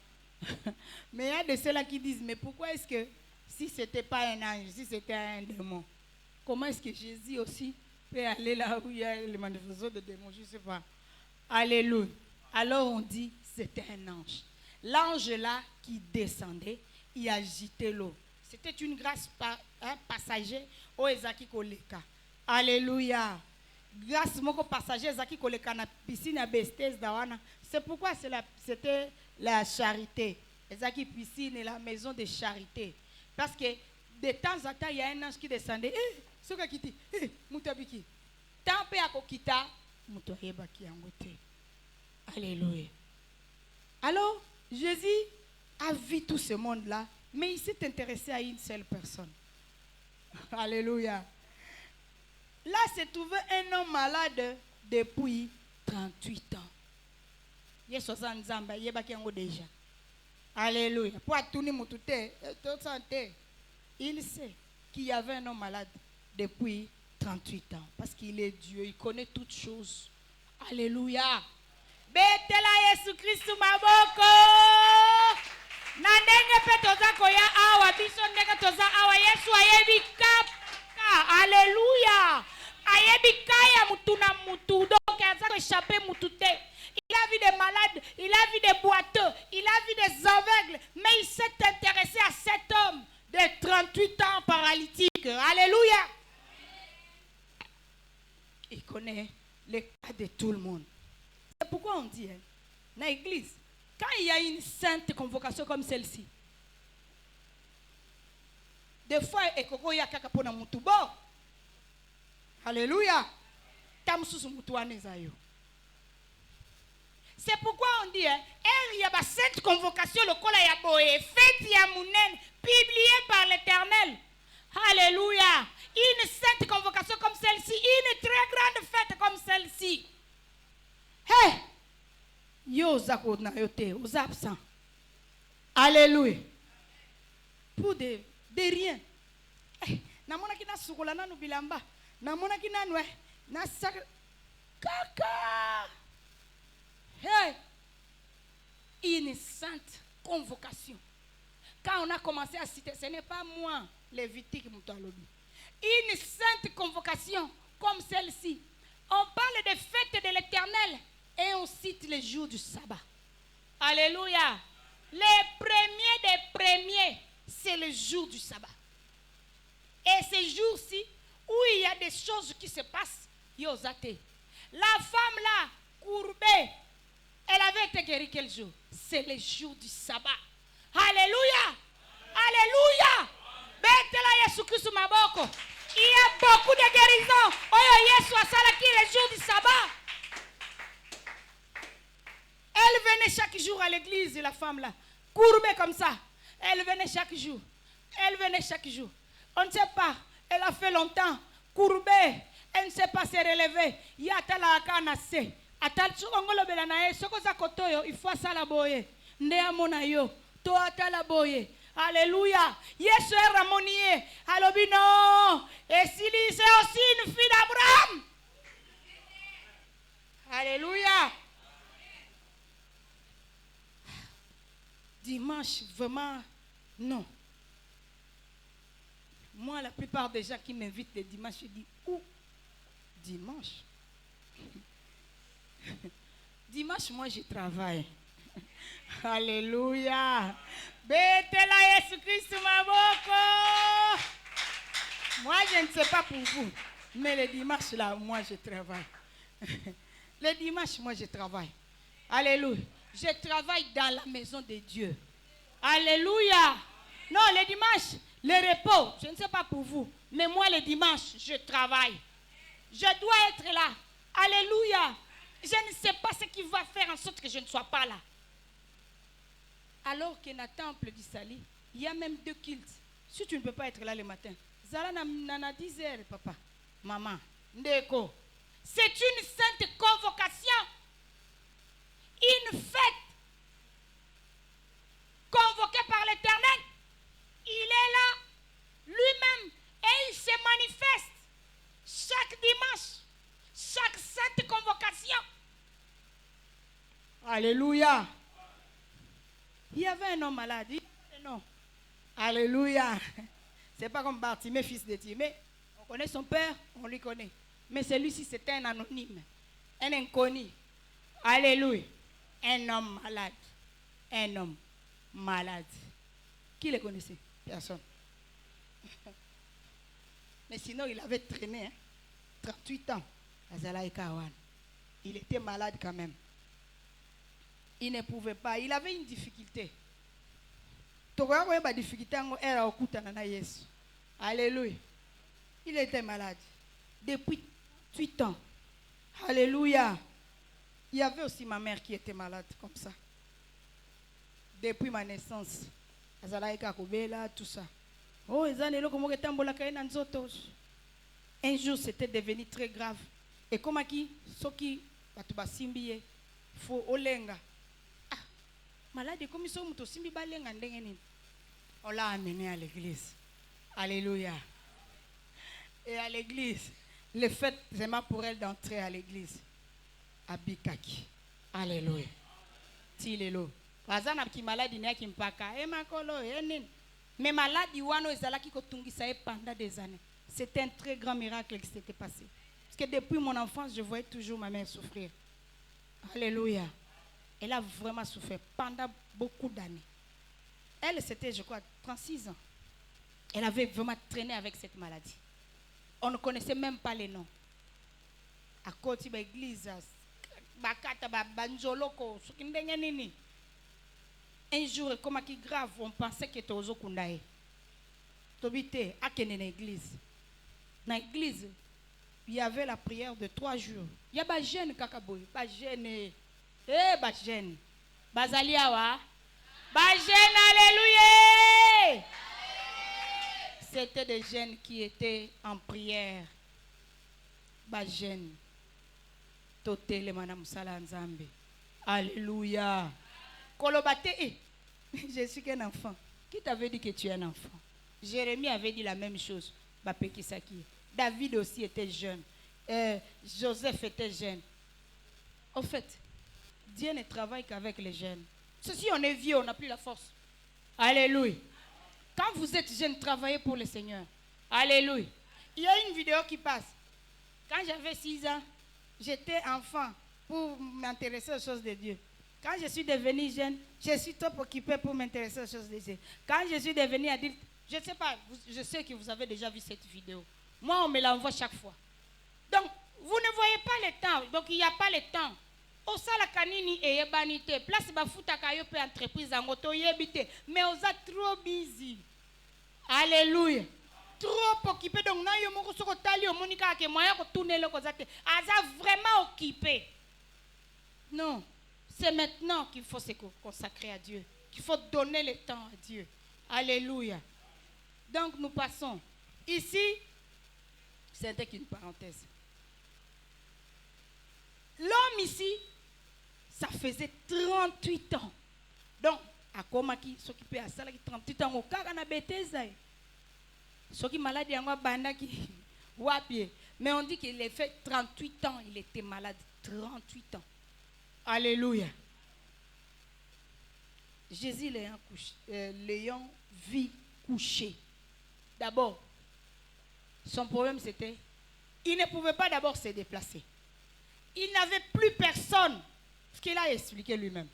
Speaker 5: Mais il y a de ceux-là qui disent, mais pourquoi est-ce que si ce n'était pas un ange, si c'était un démon, comment est-ce que Jésus aussi peut aller là où il y a les manifestations de démons? Je ne sais pas. Alléluia. Alors on dit, c'était un ange. L'ange là qui descendait, il agitait l'eau. C'était une grâce passager au Ezaki Koleka. Alléluia. Grâce moko passager Ezaki Koleka na piscine à Bethesda wana. C'est pourquoi c'était la charité. Ezaki piscine et la maison de charité. Parce que de temps en temps, il y a un ange qui descendait. Ce qui dit, mutabiki. Tant pe akokita, mutoyeba ki angote. Alléluia. Alors, Jésus a vu tout ce monde-là, mais il s'est intéressé à une seule personne. Alléluia. Là, se trouvait un homme malade depuis 38 ans. Il y a 60 ans, il y a déjà. Alléluia. Il sait qu'il y avait un homme malade depuis 38 ans. Parce qu'il est Dieu, il connaît toutes choses. Alléluia. Betela Yesu Christu maboko. Na ndenge pe toza koya awa biso ndenge toza awa Yesu ayebi kaka. Alléluia. Ayebi kaya mutu na mutu. Donc aza échapper mutu te. Il a vu des malades, il a vu des boiteux, il a vu des aveugles, mais il s'est intéressé à cet homme de 38 ans paralytique. Alléluia. Il connaît les cas de tout le monde. C'est pourquoi on dit, dans l'église, quand il y a une sainte convocation comme celle-ci, des fois, il y a quelqu'un qui a mutubo. Alléluia. C'est pourquoi on dit, il y a une sainte convocation, le col a boé, fête yamounen, publiée par l'Éternel. Alléluia. Une sainte convocation comme celle-ci, une très grande fête comme celle-ci. Hey! Yo zako na yote, aux absents. Alléluia. Pour de rien. Namona kina sukola na nubilamba. Namona kina nwe. Na sak kaka. Hey! Une sainte convocation. Quand on a commencé à citer, ce n'est pas moi, Lévitique Moutalobi. Une sainte convocation comme celle-ci. On parle des fêtes de l'Éternel et on cite les jours du sabbat. Alléluia. Les premiers des premiers, c'est le jour du sabbat. Et ces jours-ci, où il y a des choses qui se passent, yozate. La femme là, courbée, elle avait été guérie quel jour? C'est le jour du sabbat. Alléluia! Alléluia! Betela Yesu Christ maboko. Il y a beaucoup de guérisons. Oyo Yesu asalaki le jour du sabbat. Elle venait chaque jour à l'église, la femme là, courbée comme ça. Elle venait chaque jour. Elle venait chaque jour. On ne sait pas. Elle a fait longtemps. Courbée. Elle ne sait pas se relever. Yatala akanase. Atal chongolo belanae. Soko za kotoyo. Il faut ça la boye. Ndea mona yo. To atala boye. Alléluia. Yesu est ramonié. Alobino. Et Sili, c'est aussi une fille d'Abraham. Alléluia. Dimanche, vraiment, non. Moi, la plupart des gens qui m'invitent le dimanche, je dis, où? Dimanche. Dimanche, moi, je travaille. Alléluia. Betela Yesu Christ maboko. Moi, je ne sais pas pour vous, mais le dimanche, là, moi, je travaille. Le dimanche, moi, je travaille. Alléluia. Je travaille dans la maison de Dieu. Alléluia. Non, le dimanche, le repos, je ne sais pas pour vous, mais moi, le dimanche, je travaille. Je dois être là. Alléluia. Je ne sais pas ce qui va faire en sorte que je ne sois pas là. Alors que dans le temple du Sali, il y a même 2 cultes. Si tu ne peux pas être là le matin, Zala nana 10 heures, papa, maman, ndeko. C'est une sainte convocation. Une fête convoquée par l'Éternel. Il est là lui-même et il se manifeste chaque dimanche, chaque sainte convocation. Alléluia. Il y avait un homme malade. Non. Alléluia. C'est pas comme Bartimée, fils de Timée. On connaît son père, on lui connaît. Mais celui-ci, c'était un anonyme, un inconnu. Alléluia. Un homme malade. Un homme malade. Qui le connaissait? Personne. Mais sinon, il avait traîné. 38 ans. Il était malade quand même. Il ne pouvait pas. Il avait une difficulté. Alléluia. Il était malade. Depuis 8 ans. Alléluia. Il y avait aussi ma mère qui était malade comme ça. Depuis ma naissance. Tout ça. Oh, un jour, c'était devenu très grave. Et comme qui, ceux qui faut olenga. Ah, malade comme ils sont simbi balenga ndengeni. On l'a amené à l'église. Alléluia. Et à l'église, le fait vraiment pour elle d'entrer à l'église. Abikaki. Alléluia. Tilelo. Wazana ki maladi ne ki mpaka. E makolo enin. Mais maladi wano ezalaki kotungisa pendant des années. C'était un très grand miracle qui s'était passé. Parce que depuis mon enfance, je voyais toujours ma mère souffrir. Alléluia. Elle a vraiment souffert pendant beaucoup d'années. Elle, c'était, je crois, 36 ans. Elle avait vraiment traîné avec cette maladie. On ne connaissait même pas les noms. À côté de l'église, un jour, comme qui grave, on pensait que c'était aux Okundae. Tobité, à quelle église? Dans l'église, il y avait la prière de 3 jours. Il y a des jeunes kakaboy, des jeunes, des jeunes, bazaliawa, des jeunes, alléluia. C'était des jeunes qui étaient en prière. Des jeunes. Totele manam salanzambe. Alléluia. Kolobate, je suis qu'un enfant. Qui t'avait dit que tu es un enfant? Jérémie avait dit la même chose. David aussi était jeune. Joseph était jeune. En fait, Dieu ne travaille qu'avec les jeunes. Si on est vieux, on n'a plus la force. Alléluia. Quand vous êtes jeune, travaillez pour le Seigneur. Alléluia. Il y a une vidéo qui passe. Quand j'avais 6 ans, j'étais enfant pour m'intéresser aux choses de Dieu. Quand je suis devenu jeune, je suis trop occupé pour m'intéresser aux choses de Dieu. Quand je suis devenu adulte, Je ne sais pas, je sais que vous avez déjà vu cette vidéo. Moi, on me l'envoie chaque fois. Donc, vous ne voyez pas le temps. Donc, il n'y a pas le temps. Au sala kanini et yebanite. Place bafuta kayo pe entreprise en auto yebite. Mais on a trop busy. Alléluia. Trop occupé. Donc, na yo moko soko tali o monika ke moyen ko tourner le kozate. Aza vraiment occupé. Non. C'est maintenant qu'il faut se consacrer à Dieu. Qu'il faut donner le temps à Dieu. Alléluia. Donc, nous passons. Ici, c'était qu'une parenthèse. L'homme ici, ça faisait 38 ans. Donc, à Komaki, ce qui peut à ça, 38 ans, au cas où on a bêtise, ce qui est malade, il y a un banda qui wapier. Mais on dit qu'il a fait 38 ans, il était malade. 38 ans. Alléluia. Jésus l'ayant vu couché. D'abord, son problème c'était, il ne pouvait pas d'abord se déplacer. Il n'avait plus personne. Ce qu'il a expliqué lui-même.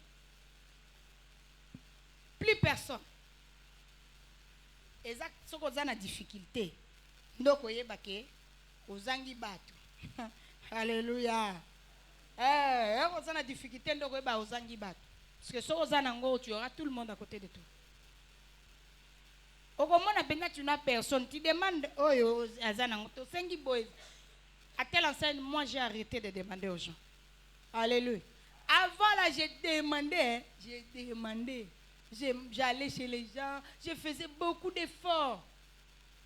Speaker 5: Plus personne. Exact, ce qu'on a une difficulté. Donc, vous voyez, ozangi batu. Alléluia. On a une difficulté, donc vous voyez, ozangi batu. Parce que si vous avez tu auras tout le monde à côté de toi. Au moment où tu n'as personne, tu demandes, oh, à telle enseigne, moi j'ai arrêté de demander aux gens. Alléluia. Avant là, j'ai demandé. J'allais chez les gens, je faisais beaucoup d'efforts.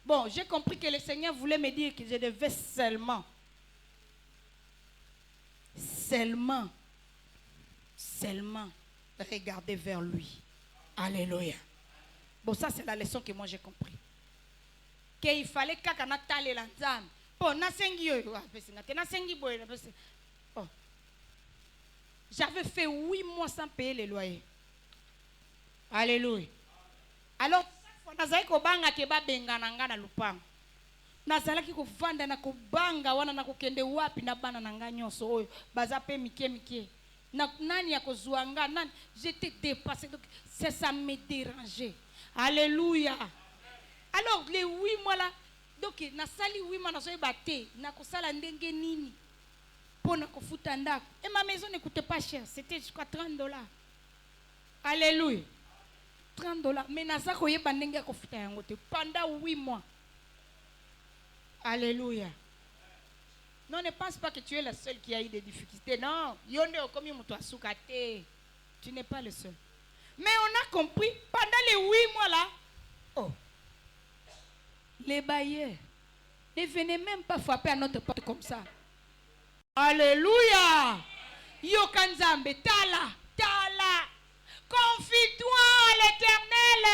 Speaker 5: Bon, j'ai compris que le Seigneur voulait me dire que je devais seulement regarder vers lui. Alléluia. Bon, ça c'est la leçon que moi j'ai compris. Qu'il fallait qu'à Nathalie l'ensemble. Bon, j'avais fait 8 mois sans payer les loyers. Alléluia. Alors, nazali kobanga ke babengana nga na lupango. Nazalaki kovanda na kobanga wana na kokende wapi na bana na nga nyonso oyo baza pe mike. Na nani ya kozwa nga nani, j'étais dépassé, donc ça me dérangeait. Alléluia. Alors les 8 mois là, donc na sali 8 mois na so baté na kosala ndenge nini pour na kofuta ndako. Et ma maison ne coûtait pas cher, c'était jusqu'à $30. Alléluia. $30. Mais naza koyeba ndenge kofuta yango te pendant 8 mois. Alléluia. Non, ne pense pas que tu es la seule qui a eu des difficultés. Non, tu n'es pas le seul. Mais on a compris, pendant les 8 mois là, oh, les bailleurs ne venaient même pas frapper à notre porte comme ça. Alléluia. Yokanzambe, tala. Confie-toi à l'Éternel.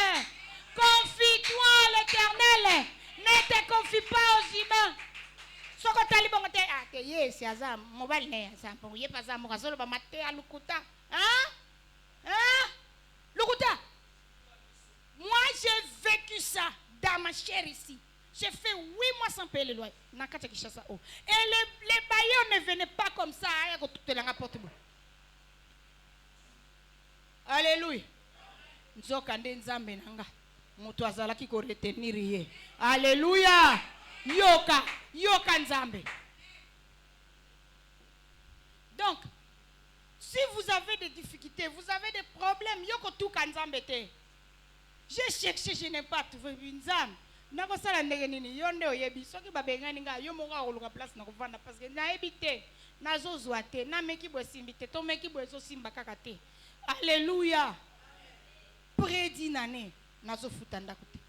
Speaker 5: Confie-toi à l'Éternel. Ne te confie pas aux humains. Moi j'ai vécu ça dans ma chair ici. J'ai fait 8 mois sans payer le loyer. Et les bailleurs ne venaient pas comme ça. Alléluia. Alléluia. Yoka nzambe. Donc, si vous avez des difficultés, vous avez des problèmes, yoko tout kanzambe te. J'ai cherché, je n'ai pas trouvé nzambe. Nako sala ndenge nini yonde oyebi soki babengani nga yo monga oluka place na kovanda parce que na ebité nazo zwa te na meki bo simbi te to meki bo zo simba kaka te. Alléluia. Près d'une année nazo futanda kote.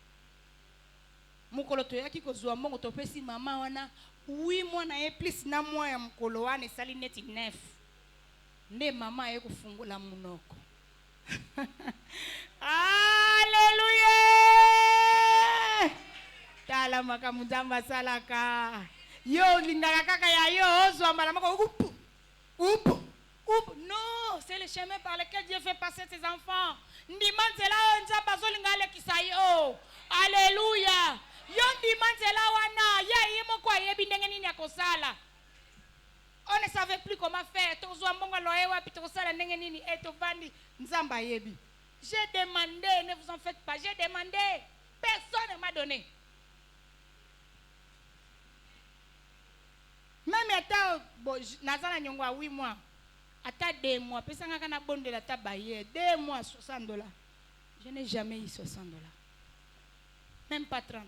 Speaker 5: Mukolo to yaki kozwa mongo to pesi mama wana 8 mois na ye plus na mois ya mukolo wana esali neti 9. Nde mama ye kufungula munoko. Alléluia. Tala makamudamba salaka. Yo lingaka kaka ya yo ozwa mala mako upu. Non, c'est le chemin par lequel Dieu fait passer ses enfants. Ndiman zela nzamba zolingale kisayo. Alléluia. Yo ndiman zela wana ya yimo kwa yebi ndenge nini akosala. On ne savait plus comment faire. Tozwa mbongo loye wapi tokosala ndenge nini eto vandi nzamba yebi. J'ai demandé, ne vous en faites pas, j'ai demandé. Personne ne m'a donné. Même étant, bon, Nazana Nyongwa 8 mois, à 2 mois, personne n'a bon de la tabaye, 2 mois, $60. Je n'ai jamais eu $60. Même pas 30.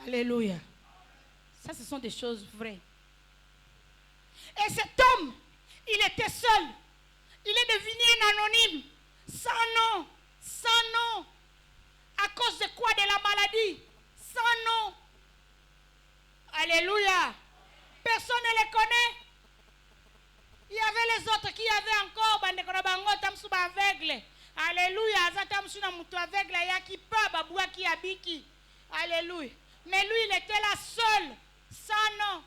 Speaker 5: Alléluia. Ça, ce sont des choses vraies. Et cet homme, il était seul. Il est devenu un anonyme, sans nom, sans nom. À cause de quoi? De la maladie, sans nom. Alléluia. Personne ne les connaît. Il y avait les autres qui avaient encore aveugle. Alléluia. Aveugle, qui peut, qui habite. Alléluia. Mais lui, il était là seul, sans nom.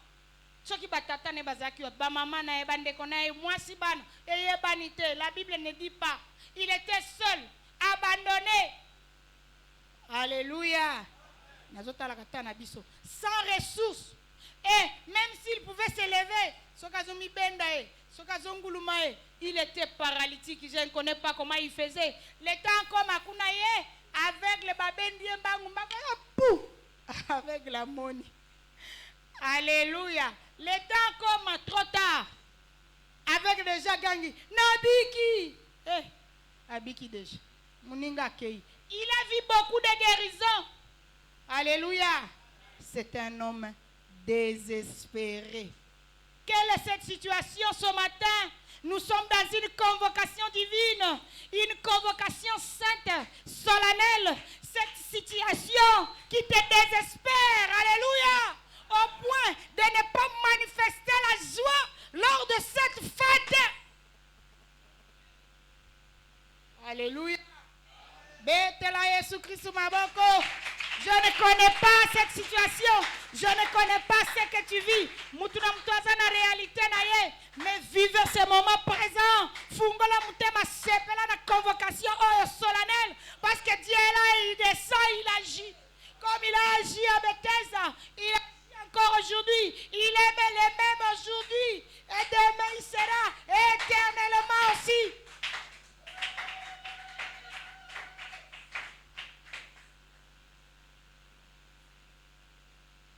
Speaker 5: La Bible ne dit pas. Il était seul, abandonné. Alléluia. Sans ressources. Et même s'il pouvait se lever, il était paralytique. Je ne connais pas comment il faisait. Le temps comme Akunaye, avec le babendi, avec la monnaie. Alléluia. Le temps comme trop tard. Avec déjà Gangi. Nabiki. Abiki déjà. Muninga Kei. Il a vu beaucoup de guérisons. Alléluia. C'est un homme désespéré. Quelle est cette situation ce matin? Nous sommes dans une convocation divine, une convocation sainte, solennelle. Cette situation qui te désespère, alléluia, au point de ne pas manifester la joie lors de cette fête. Alléluia. Betela Yesu Christ Maboko. Je ne connais pas cette situation. Je ne connais pas ce que tu vis. La réalité mais vivez ce moment présent. Fungola mutema sepela na convocation solennelle. Parce que Dieu est là, il descend, il agit. Comme il a agi à Bethesda, il agit encore aujourd'hui. Il est le même aujourd'hui. Et demain il sera éternellement aussi.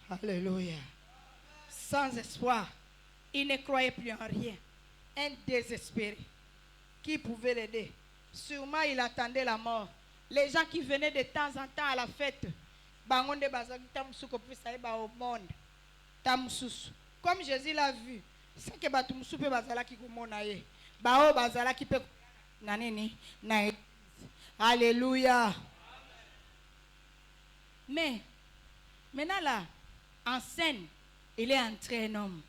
Speaker 5: Alléluia. Sans espoir, il ne croyait plus en rien. Un désespéré. Qui pouvait l'aider? Sûrement, il attendait la mort. Les gens qui venaient de temps en temps à la fête, comme Jésus l'a vu, c'est que Batumsu peut bazala qui kumonaye. Bao bazala qui peut naneni na. Alléluia. Mais maintenant là, en scène, il est entré un homme.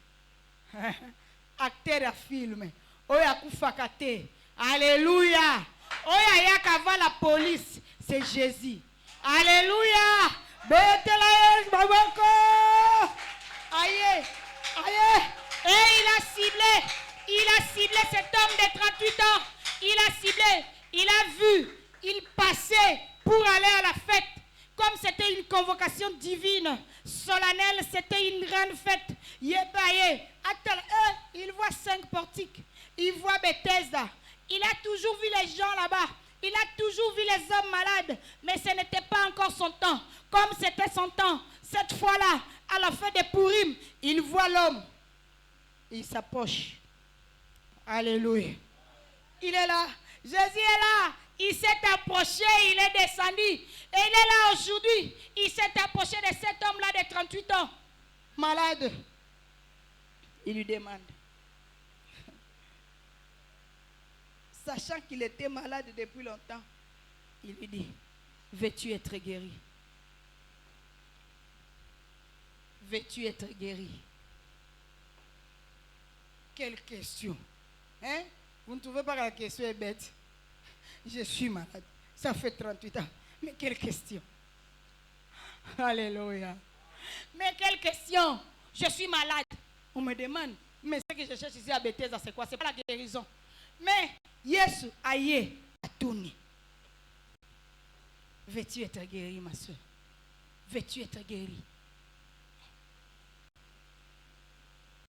Speaker 5: Acteur à film. Oya kufakate. Alléluia. Oya yakava la police. C'est Jésus. Alléluia. Betelaïs babako. Aïe. Aïe. Et il a ciblé cet homme de 38 ans. Il a ciblé. Il a vu. Il passait pour aller à la fête. Comme c'était une convocation divine, solennelle, c'était une grande fête. Yebaye. Il voit 5 portiques. Il voit Bethesda. Il a toujours vu les gens là-bas. Il a toujours vu les hommes malades. Mais ce n'était pas encore son temps. Comme c'était son temps, cette fois-là, à la fin des Pourim, il voit l'homme. Il s'approche. Alléluia. Il est là. Jésus est là. Il s'est approché, il est descendu. Et il est là aujourd'hui. Il s'est approché de cet homme-là de 38 ans. Malade. Il lui demande. Sachant qu'il était malade depuis longtemps, il lui dit, veux-tu être guéri? Veux-tu être guéri? Quelle question. Hein? Vous ne trouvez pas que la question est bête? Je suis malade. Ça fait 38 ans. Mais quelle question? Alléluia. Mais quelle question? Je suis malade. On me demande, mais ce que je cherche ici à Bethesda, c'est quoi? C'est pas la guérison. Mais, Yesu, aïe, a tourné. Veux-tu être guéri, ma soeur? Veux-tu être guéri?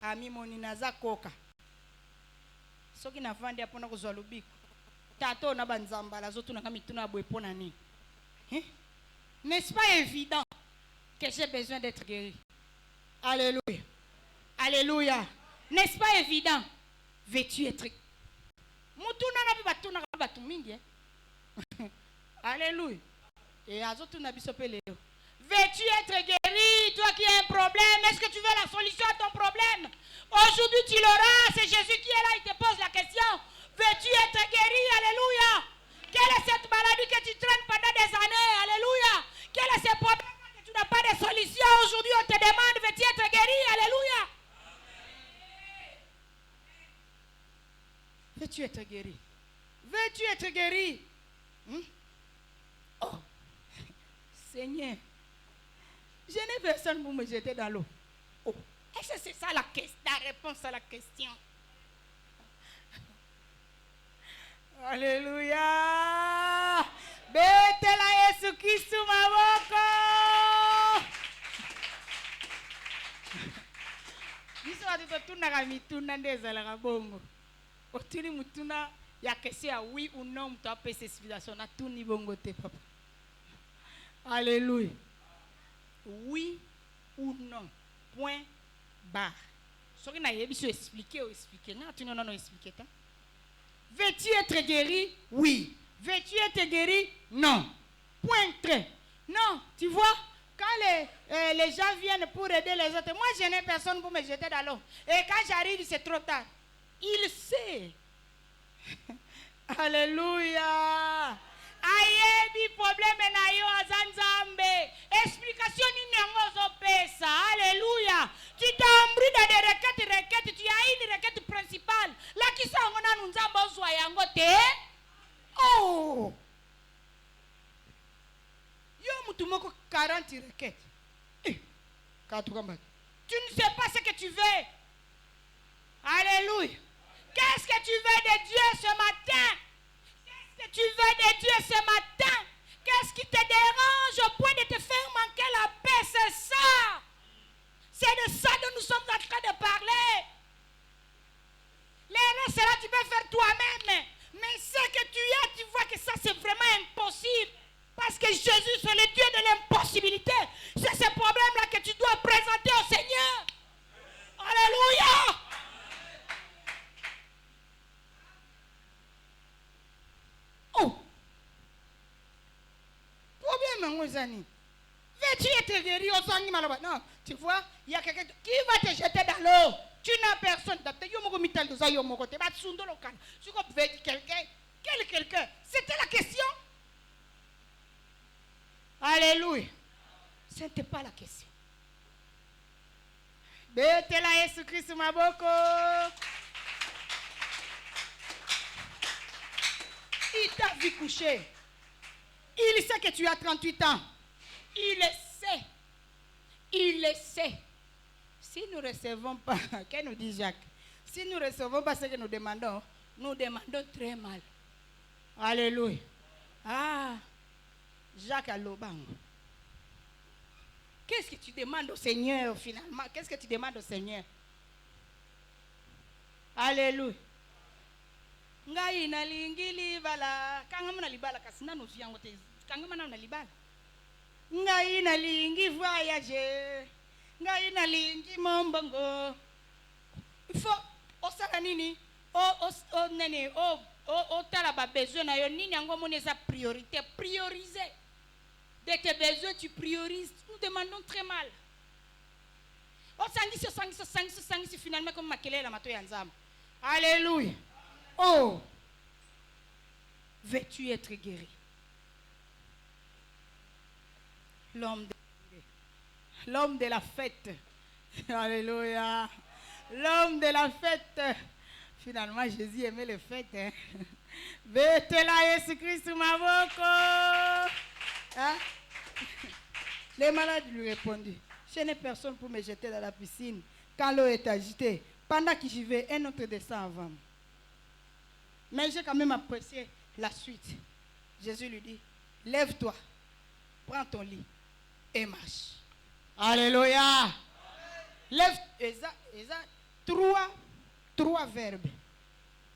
Speaker 5: Ami moninaza koka. Soki na vandi apona kozwa lubiko. tato na banzamba la zotu na kamituna boeponani. N'est-ce pas évident que j'ai besoin d'être guéri? Alléluia. Alléluia. N'est-ce pas évident? Veux-tu être Mutuna na bibatuna batu mingi. Alléluia. Et azotu na bisope leo. Veux-tu être guéri, toi qui as un problème? Est-ce que tu veux la solution à ton problème? Aujourd'hui tu l'auras, c'est Jésus qui est là, il te pose la question. Veux-tu être guéri? Alléluia. Quelle est cette maladie que tu traînes pendant des années? Alléluia. Quel est ce problème que tu n'as pas de solution? Aujourd'hui on te demande, veux-tu être guéri? Alléluia. Veux-tu être guéri? Veux-tu être guéri? Oh, Seigneur, je n'ai personne pour me jeter dans l'eau. Oh, est-ce que c'est ça la réponse à la question? Alléluia. Betela Yesu Kristu maboko. Biso watu tunaka mituna ndezala bongo. Otuni mutuna ya kesi ya oui ou non mtu apesa civilisation na tuni bongo te papa. Alléluia. Oui ou non. Point barre. Ce que n'a pas expliqué ou expliqué. Non, tu n'as pas expliqué. Veux-tu être guéri? Oui. Veux-tu être guéri? Non. Point très. Non, tu vois, quand les gens viennent pour aider les autres, moi je n'ai personne pour me jeter dans l'eau. Et quand j'arrive, c'est trop tard. Il sait. Alléluia. Ayebi problème na yo azanzambe. Explication ni nengozo pesa. Alléluia. Tu t'embrouilles dans des requêtes, tu as une requête principale. La qui ça on a nous nzambo zwa yango te. Oh. Yo mutu moko 40 requêtes. Tu ne sais pas ce que tu veux. Alléluia. Qu'est-ce que tu veux de Dieu ce matin? Qu'est-ce que tu veux de Dieu ce matin? Qu'est-ce qui te dérange au point de te faire manquer la paix? C'est ça. C'est de ça dont nous sommes en train de parler. Les restes là, tu peux faire toi-même. Mais ce que tu as, tu vois que ça c'est vraiment impossible. Parce que Jésus c'est le Dieu de l'impossibilité. C'est ce problème-là que tu dois présenter au Seigneur. Alléluia. Oh. Problème, mes amis. Veux-tu être guéri au sang? Non, tu vois, il y a quelqu'un qui va te jeter dans l'eau. Tu n'as personne. Quelqu'un. C'était la question. Alléluia. Ce n'était pas la question. Betela Yesu Kristu maboko. Il t'a vu coucher. Il sait que tu as 38 ans. Il le sait. Il le sait. Si nous ne recevons pas, qu'est-ce nous dit Jacques? Si nous ne recevons pas ce que nous demandons très mal. Alléluia. Ah, Jacques Alobang. Qu'est-ce que tu demandes au Seigneur finalement? Qu'est-ce que tu demandes au Seigneur? Alléluia. Ngai nalingi libala. Kangama libala kasina no fiango te. Kangama na libala. Ngai nalingi voyager. Ngai nalingi mombongo. Il faut osala nini? O nene o tala ba besoin na yo nini yango moneza priorité. Prioriser. De tes besoins tu priorises. Nous demandons très mal. O sangisi finalement comme makele la mato ya nzamba. Alléluia. Oh, veux-tu être guéri? L'homme de la fête. Alléluia. L'homme de la fête. Finalement, Jésus aimait les fêtes. Hein? Betela Yesu Kristu maboko. Hein? Les malades lui répondirent, je n'ai personne pour me jeter dans la piscine quand l'eau est agitée. Pendant que j'y vais, un autre descend avant. Mais j'ai quand même apprécié la suite. Jésus lui dit, lève-toi, prends ton lit et marche. Alléluia. Lève, trois verbes,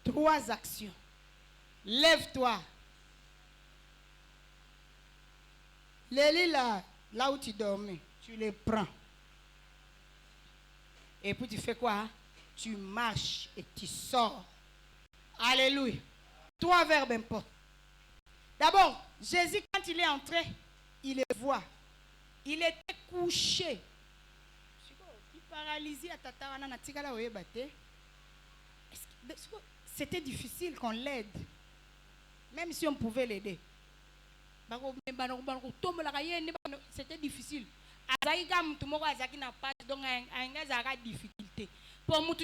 Speaker 5: 3 actions. Lève-toi. Les lits là où tu dormais, tu les prends. Et puis tu fais quoi? Tu marches et tu sors. Alléluia. 3 verbes importants. D'abord, Jésus, quand il est entré, il les voit. Il était couché. C'était difficile qu'on l'aide. Même si on pouvait l'aider. C'était difficile. Donc, il y a des difficultés. Pour nous,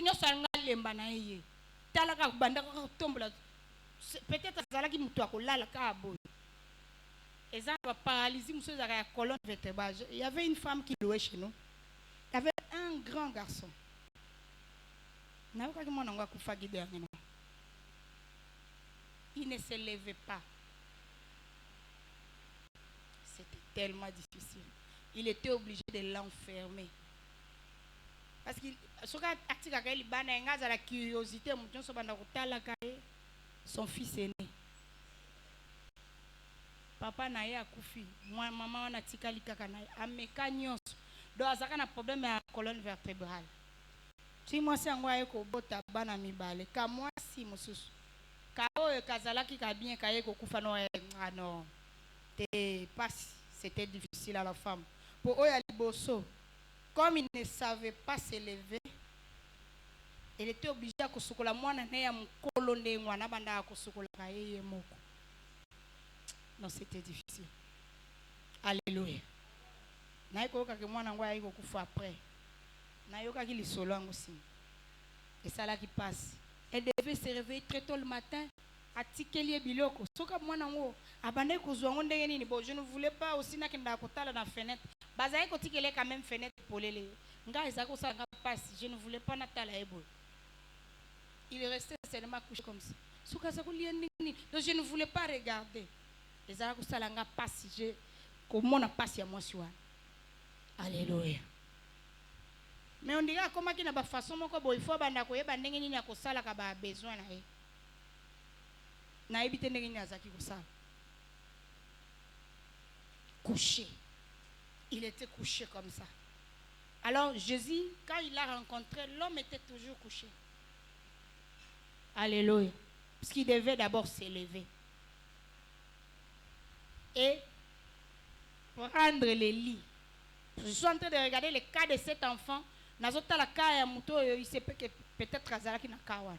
Speaker 5: peut-être que il y avait une femme qui louait chez nous. Il y avait un grand garçon. Il ne se levait pas. C'était tellement difficile. Il était obligé de l'enfermer. Parce qu'il a la curiosité, son fils est né. Papa n'a pas koufi. Moi, maman n'a pas kaka na ameka nyonso. Donc azaka na problème à colonne vertébrale. Si moi c'est ngwa ko bota bana mibale. Ka moi si mususu. Ka oyo kazalaki ka bien ka yeko kufa no ah non. C'était difficile à la femme. Pour oya liboso, comme il ne savait pas se lever, il était obligé à kusukola mwana na ya mukolo ndengwa na banda kusukola ka yeye moko. Non, c'était difficile. Alléluia. Naïkoka que moi n'envoie yiko kufa après. Naïkoka qui li solo aussi. Et ça là qui passe. Elle devait se réveiller très tôt le matin. Atikeli biloko. Soka moi nango abandé kozwa ndenge nini. Bon, je ne voulais pas aussi na kenda kotala na fenêtre. Bazaye ko tikele quand même fenêtre pour les. Nga ezako ça nga passe. Je ne voulais pas natala ebo. Il restait seulement couché comme ça. Soka ça ko lieni. Donc je ne voulais pas regarder. Les Arabes salanga passe, comment on a passé à moi sur. Alléluia. Mais on dirait comment qu'il n'a pas façon mon il faut banda ko yeba ndenge nini akosala ka ba besoin na ye. Na ebite ndenge nini azaki kosala. Couché. Il était couché comme ça. Alors Jésus, quand il l'a rencontré, l'homme était toujours couché. Alléluia. Parce qu'il devait d'abord s'élever. Et prendre les lits. Je suis en train de regarder le cas de cet enfant. Nazota la cas ya muto il sait que peut-être azalaki na kawan.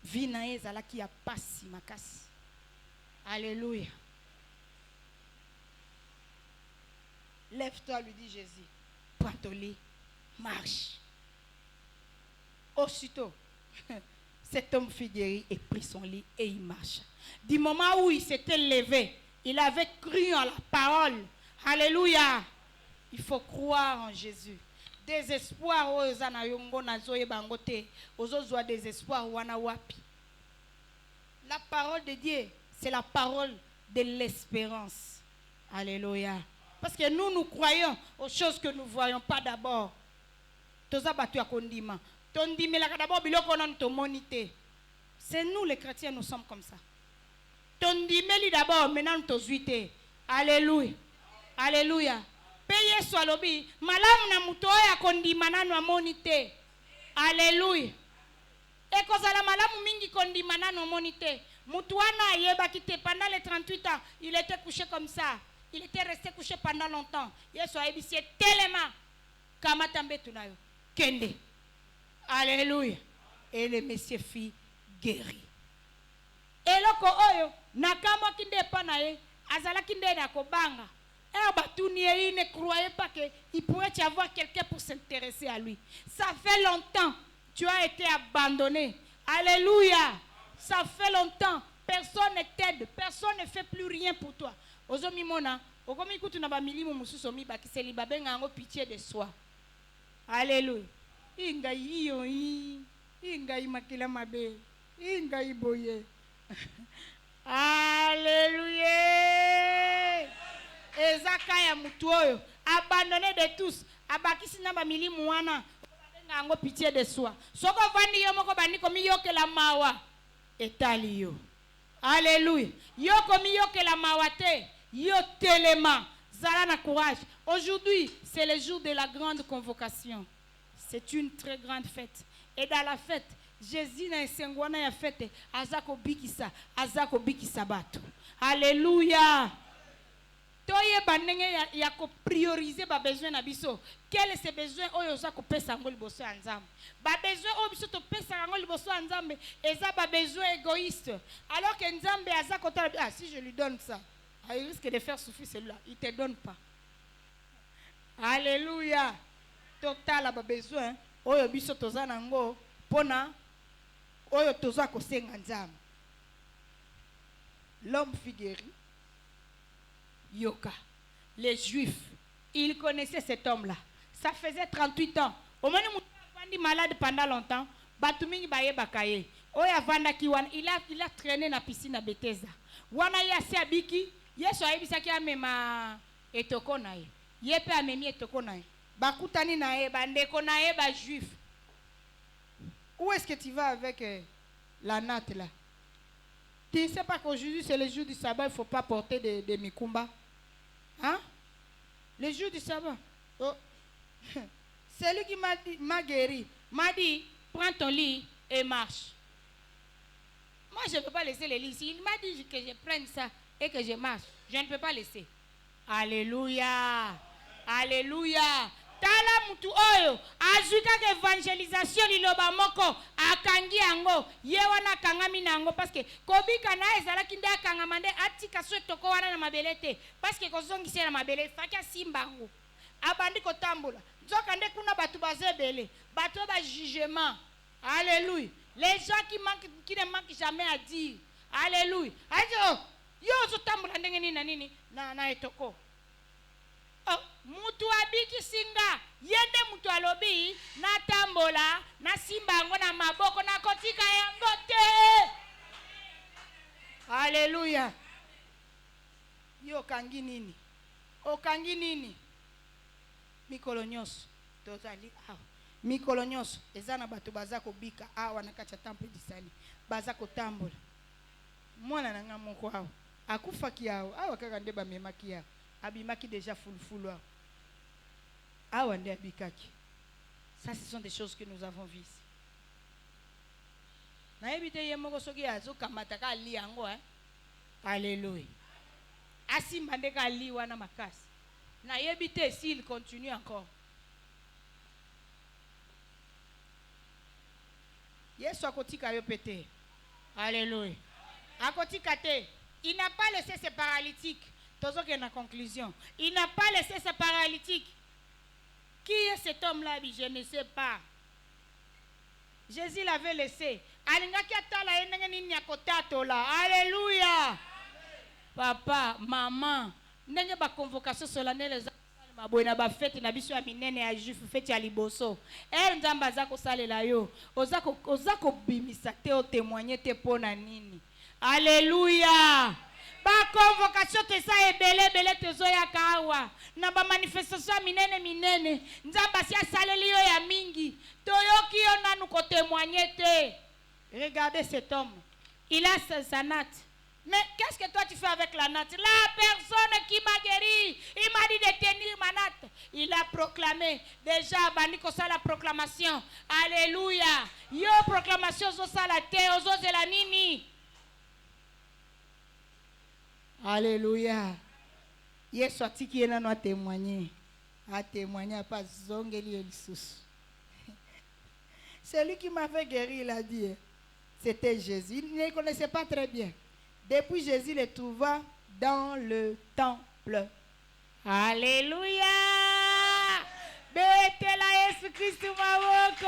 Speaker 5: Vina ezalaki ya pasi makasi. Alléluia. Lève-toi, lui dit Jésus. Prends ton lit, marche. Aussitôt, cet homme fut guéri et prit son lit et il marche. Du moment où il s'était levé, il avait cru en la parole. Alléluia. Il faut croire en Jésus. Désespoir aux anayongo nazoye bangote. Aux autres désespoir wana wapi. La parole de Dieu, c'est la parole de l'espérance. Alléluia. Parce que nous croyons aux choses que nous ne voyons pas d'abord. C'est nous les chrétiens, nous sommes comme ça. D'abord, maintenant nous alléluia. Alléluia. Payez soit lobi. Malam na mutoya kondimana no amonite. Alléluia. Et cause la malamu mingi kondimana no amonite. Mutuana yeba kite pendant les 38 ans, il était couché comme ça. Il était resté couché pendant longtemps. Yesu a ébissé tellement. Kamatambe tunayo. Kende. Alléluia. Et le monsieur fut guéri. Et loko oyo nakama kinde panaye azala kinde na kobanga. Et batuni il ne croyait pas qu'il pourrait y avoir quelqu'un pour s'intéresser à lui. Ça fait longtemps tu as été abandonné. Alléluia. Ça fait longtemps personne ne t'aide, personne ne fait plus rien pour toi. Ozomi mona okomi kutu na ba milimu mususu mi bakiseli babenga ngo pitié de soi. Alléluia. Ingai iyo ingai makila mabe. Ingai boye. Alléluia. Ezaka ya mutu oyo abandonné de tous abakisi na ba milimu wana babenga ngo pitié de soi. Soko vandi yo moko bandi komi yokela mawa etali yo. Alléluia. Yo komi yo ke la mawate. Yo telema. Zala na courage. Aujourd'hui, c'est le jour de la grande convocation. C'est une très grande fête. Et dans la fête, Jésus na esengwana ya fête. Azako bikisa bato. Alléluia. Toye banenge ya ko prioriser ba besoin na biso. Quel est ce besoin oyo za ko pesa ngoli boso ya nzambe? Ba besoin oyo biso to pesa ngoli boso ya nzambe, eza ba besoin égoïste. Alors que nzambe aza ko tala, ah si je lui donne ça, il risque de faire souffrir celui-là, il te donne pas. Alléluia. Total ba besoin oyo biso toza nango pona oyo toza ko senga nzambe. L'homme figéri Yoka, les Juifs, ils connaissaient cet homme-là. Ça faisait 38 ans. Au moment où il était malade pendant longtemps, il a traîné dans la piscine à Bethesda. Wana ya se abiki, Yesu ayebisaki amema etoko na ye. Ye pe amemi etoko na ye. Bakutani na ye, bandeko na ye ba Juif. Où est-ce que tu vas avec la natte là? Tu ne sais pas qu'aujourd'hui c'est le jour du sabbat, il ne faut pas porter de mikumba. Hein? Le jour du sabbat. Oh. C'est lui qui m'a guéri. M'a dit, prends ton lit et marche. Moi, je ne peux pas laisser le lit ici. Il m'a dit que je prenne ça et que je marche. Je ne peux pas laisser. Alléluia. Alléluia. Tala mutu oyo azuka ke evangelisation liloba moko akangi yango ye wana kangami nango parce que kobika na ezala kinde akangamande atika so toko wana na mabelete parce que kozongisa na mabele faka simbango abandi kotambola nzoka nde kuna batu bazebele batu ba jugement. Alléluia. Les gens qui ne manquent jamais à dire alléluia. Ajo yo zo tambola ndenge nini na nini na etoko. Oh, mutu abiki singa yende mutu alobi na tambola na simbango na maboko na kotika yango te. Alléluia. Yo kangi nini? Okangi nini? Mikolo nyonso tozali awa. Mikolo nyonso ezana bato bazako bika awa na kati ya temple disali bazako tambola. Mwana na nga moko awa akufaki awa kaka nde bamemaki awa. Abimaki déjà full. Awande abikaki. Ça, ce sont des choses que nous avons vues ici. Naebite yemoko soki azo kamataka ali yango Alléluia. Asimba ndeka ali wana makasi. Naebite s'il continue encore. Yesu akotika yo pété. Alléluia. Akotika te. Il n'a pas laissé ses paralytiques. Tozoke na conclusion. Il n'a pas laissé ses paralytiques. Qui est cet homme-là? Je ne sais pas. Jésus l'avait laissé. Alléluia. Papa, maman, nenge ba convocation solennelle mabona ba fête na biso ya minene ya juif fête ya liboso. Nzamba zako salela yo. Ozako bimisa te o témoigner te pona nini. Alléluia. Ba convocation te sa ebele tezo ya kawa na ba manifestation minene nzamba si asaleli yo ya mingi toyoki yo nanu ko témoigner te. Regardez cet homme, il a sa natte. Mais qu'est-ce que toi tu fais avec la natte? La personne qui m'a guéri, il m'a dit de tenir ma natte. Il a proclamé déjà bandiko ça la proclamation. Alléluia. Yo proclamation zo ça la terre zo la nini. Alléluia. Yesu atiki ena no témoigner. A témoigner pas zongeli elisusu. Celui qui m'avait guéri, il a dit, c'était Jésus. Il ne le connaissait pas très bien. Depuis Jésus le trouva dans le temple. Alléluia. Betela Yesu Christ mawoko.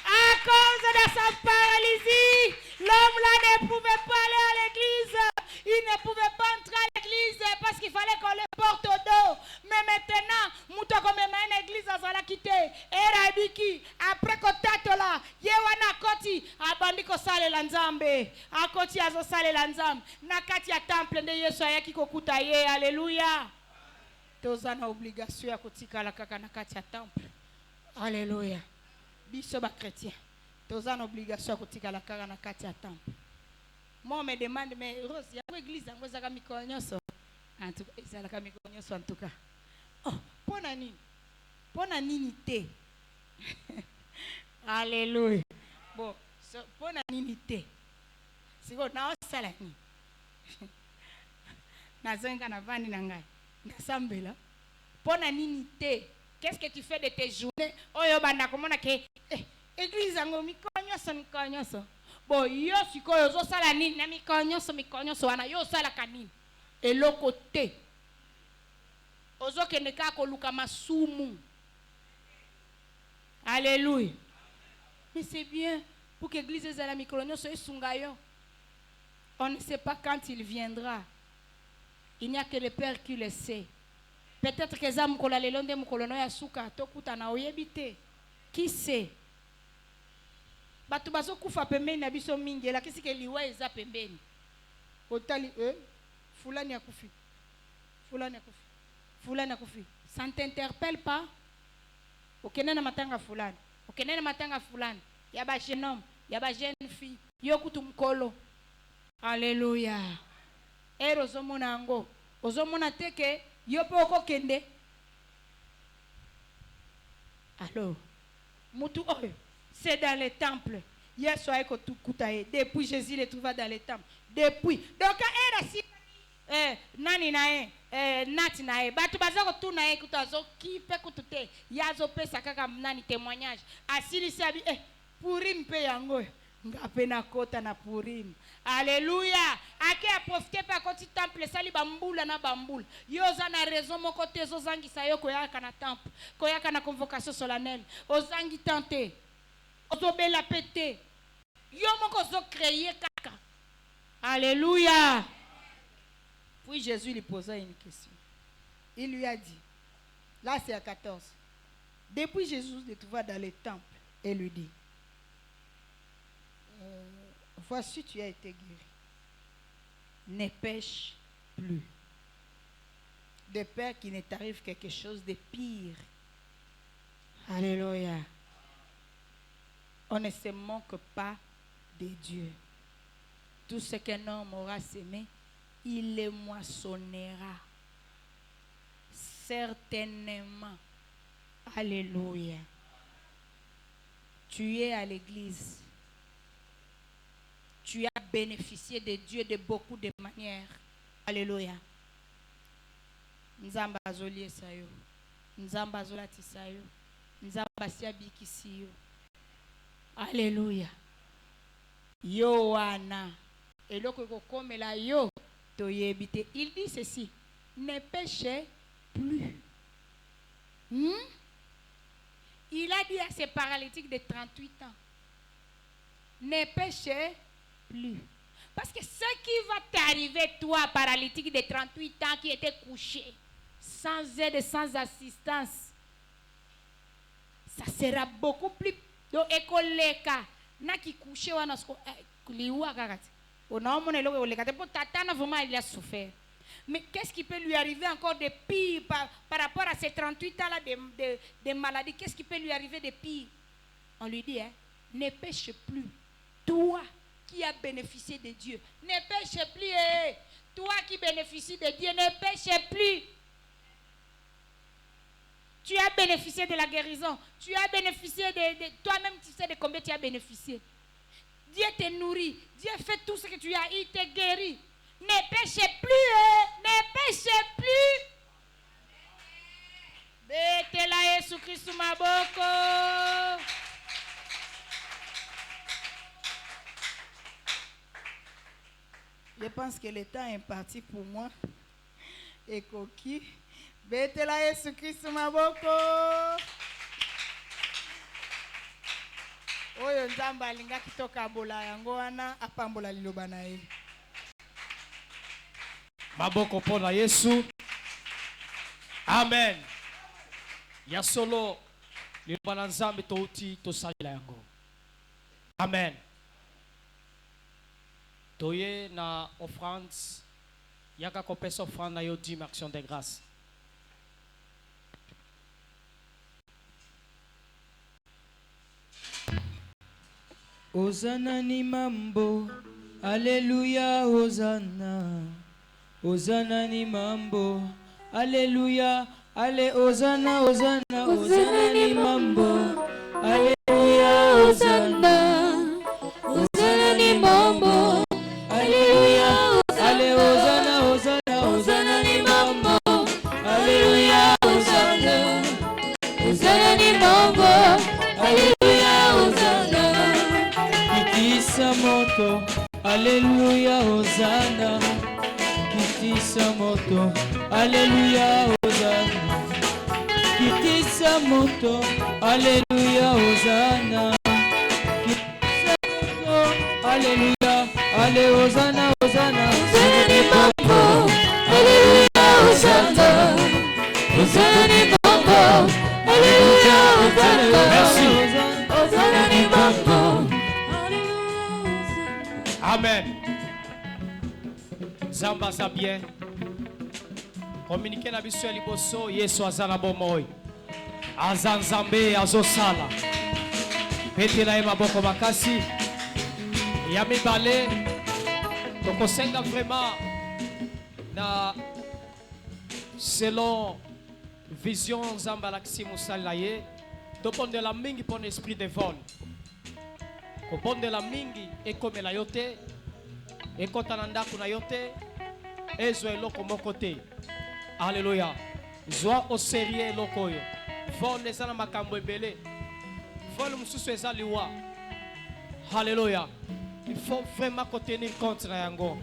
Speaker 5: À cause de sa paralysie, l'homme-là ne pouvait pas aller à l'église. Il ne pouvait pas entrer à l'église parce qu'il fallait qu'on le porte au dos. Mais maintenant, Mouto comme une église à la quitter. Et Rabiki, après qu'on tâte là, Yewana Koti, abandi ko sale lanzambe. A Koti azo sale lanzambe. Nakati ya temple de Yesu ayaki kokuta ye. Alléluia. Tozana obligation ya kotika la kaka nakati ya temple. Alléluia. Biso ba chrétien. Tozana obligation ya kotika la kaka nakati ya temple. Moi, on me demande, mais Rose, il y a une église, il y a un micro-nyoso. En tout cas, il y a un micro-nyoso en tout cas. Oh, pour nani? Pour nani té? Alléluia. Bon, pour nani té? C'est quoi, na salani? Na zenga na vani na ngai. Na sambela. Pour nani té? Qu'est-ce que tu fais de tes journées? Oh, yo banda komona ke église ngo micro-nyoso. Bon, yo sikoyo zo sala nini na mikonyoso wana yo sala kanini eloko te ozo kende ka koluka masumu. Alléluia. Mais c'est bien pour que l'église de la mikonyoso esungayo. On ne sait pas quand il viendra. Il n'y a que le Père qui le sait. Peut-être que za mukola lelo nde mukolono ya suka tokuta na oyebite. Qui sait? Batu bazo kufa pembeni na biso mingi la kisi ke liwa eza pembeni. Otali fulani akufi. Fulani akufi. Fulani akufi. Ça ne t'interpelle pas? Okenena matanga fulani. Okenena matanga fulani. Ya ba jeune homme, ya ba jeune fille. Yo kutu mkolo. Alléluia. Ero zomona ngo. Ozomona teke yo pe okokende. Alors, mutu oyo. C'est dans les temples. Hier soir, depuis Jésus les trouva dans les temples. Depuis. Donc, nani nae, nati nae. Batu bazako tu nae kutazo ki pe kutute. Yazo pe sakaka nani témoignage. Asili sabi purim pe yango. Ngape na kota na purim. Alléluia. Ake a profité par côté temple sali bambula na bambula. Yoza na raison mon côté zozangi sayo koyaka na temple. Koyaka na convocation solennelle. Ozangi tenter. Ozobela pété. Yo moko zo créé kaka. Alléluia. Puis Jésus lui posa une question. Il lui a dit, là c'est à 14. Depuis Jésus se trouva dans le temple et lui dit, voici tu as été guéri. Ne pêche plus. De peur qu'il ne t'arrive quelque chose de pire. Alléluia. On ne se moque pas de Dieu. Tout ce qu'un homme aura semé, il le moissonnera. Certainement. Alléluia. Tu es à l'église. Tu as bénéficié de Dieu de beaucoup de manières. Alléluia. Nzamba azoli esayo. Nzamba azolati sayo. Nzamba siabikisi yo. Alléluia. Yo wana. Et loko komela yo to yebite. Il dit ceci. Ne péchez plus. Il a dit à ces paralytiques de 38 ans. Ne péchez plus. Parce que ce qui va t'arriver, toi, paralytique de 38 ans, qui était couché, sans aide, sans assistance, ça sera beaucoup plus. Donc, écoleka, na qui couché, on a liwa kakati. On a mon élo écoleka. Pour Tatana, vraiment, il a souffert. Mais qu'est-ce qui peut lui arriver encore de pire par rapport à ces 38 ans-là de maladie? Qu'est-ce qui peut lui arriver de pire? On lui dit, ne pêche plus. Toi qui as bénéficié de Dieu, ne pêche plus. Toi qui bénéficies de Dieu, ne pêche plus. Tu as bénéficié de la guérison. Tu as bénéficié de toi-même, tu sais de combien tu as bénéficié. Dieu te nourrit. Dieu fait tout ce que tu as. Il te guérit. Ne pêche plus. Ne pêche plus. Betela Yesu Christ maboko. Je pense que le temps est parti pour moi. Et coquille. Betela Yesu Christ maboko. Oyo nzamba alinga kitoka bola yango wana apambola liloba na ye.
Speaker 4: Maboko pona Yesu. Amen. Ya solo liloba na nzambe touti tosalela yango. Amen. Toye na offrande. Yaka kopesa offrande na yo dim action de grâce.
Speaker 3: Ozana ni mambo Alléluia, Hosanna. Hosanna ni mambo. Alléluia. Allez, Hosanna, Hosanna, Hosanna ni mambo. Alléluia, Hosanna. Hosanna ni mambo. Alléluia. Allez, Hosanna, Hosanna, Hosanna ni mambo. Alléluia, Hosanna. Hosanna ni mambo. Alléluia, Hosanna. Kitisa moto. Alléluia, Hosanna. Kitisa moto. Alléluia, Hosanna. Kitisa moto. Alléluia, Hosanna. Kitisa moto. Alléluia. Allez, Hosanna, Hosanna. Hosanna ni mambo. Alléluia, Hosanna. Hosanna ni mambo. Alléluia, Hosanna.
Speaker 4: Merci.
Speaker 3: Hosanna ni mambo.
Speaker 4: Amen. Zamba za bien. Communiquer na biso ya liboso Yesu azana bomoi. Azanzambe azosala. Petela ye maboko makasi. Ya mibale. Tokosenga vraiment na selon vision Zamba laksi musala ye. Toponde la mingi pon esprit de vol. Koponde la mingi ekomela yote. Ekota na ndako na yote. Ezwa eloko moko te. Alléluia. Zwa au sérieux eloko yo. Vol eza na makambo ebele. Vol mususu eza liwa. Alléluia. Il faut vraiment tenir compte na yango.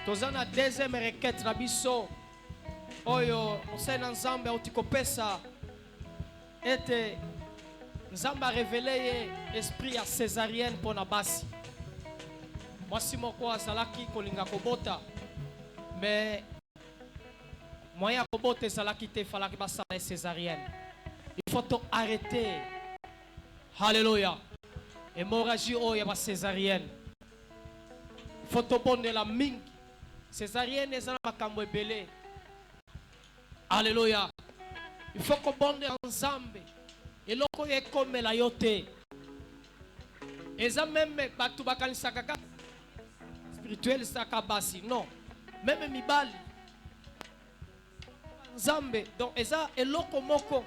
Speaker 4: Tozana deuxième requête na biso. Oyo osena nzambe utikopesa ete nzambe a révélé ye esprit ya césarienne pona basi. Mwasi moko azalaki kolinga kobota mais moyen kobota ezalaki te falaki basala césarienne. Il faut to arrêter. Alléluia. Hémorragie oyo ba césarienne. Il faut to bondela mingi. Césarienne ezala makambo ebele. Alléluia. Il faut que bonde ensemble. Et loko ekomela yote. Eza même batu bakanisaka kaka spirituel saka basi. Non. Même mibali. Nzambe. Donc eza eloko moko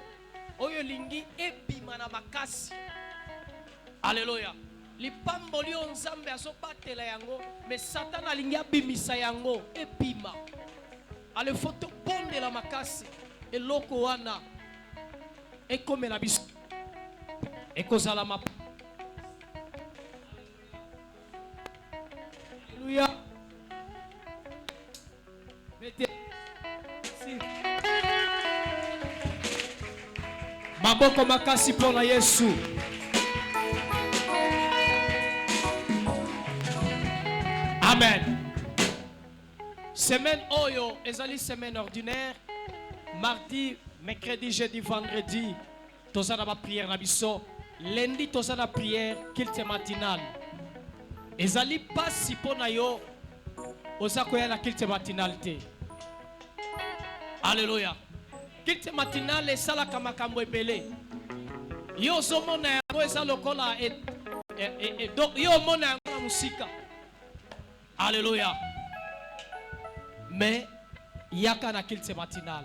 Speaker 4: oyo lingi ebima na makasi. Alléluia. Lipamboli o nzambe azobatela yango mais Satan alingi abimisa yango ebima. Ale foto bonde la makasi eloko wana ekomela biso ekozala map. Alléluia. Maboko makasi pona Yesu. Amen. Semaine Oyo, ezali semaine ordinaire. Mardi, mercredi, jeudi, vendredi, tozana ba prière na biso. Lundi, tozana prière kilte matinal. Ezali pasi pona yo, ozakoya na kilte matinal te. Alléluia. Kilte matinal esala kamakambo ebele. Yo zomona yango eza lokola yo mona yango na musika. Alléluia. Mais yaka na kilte matinal.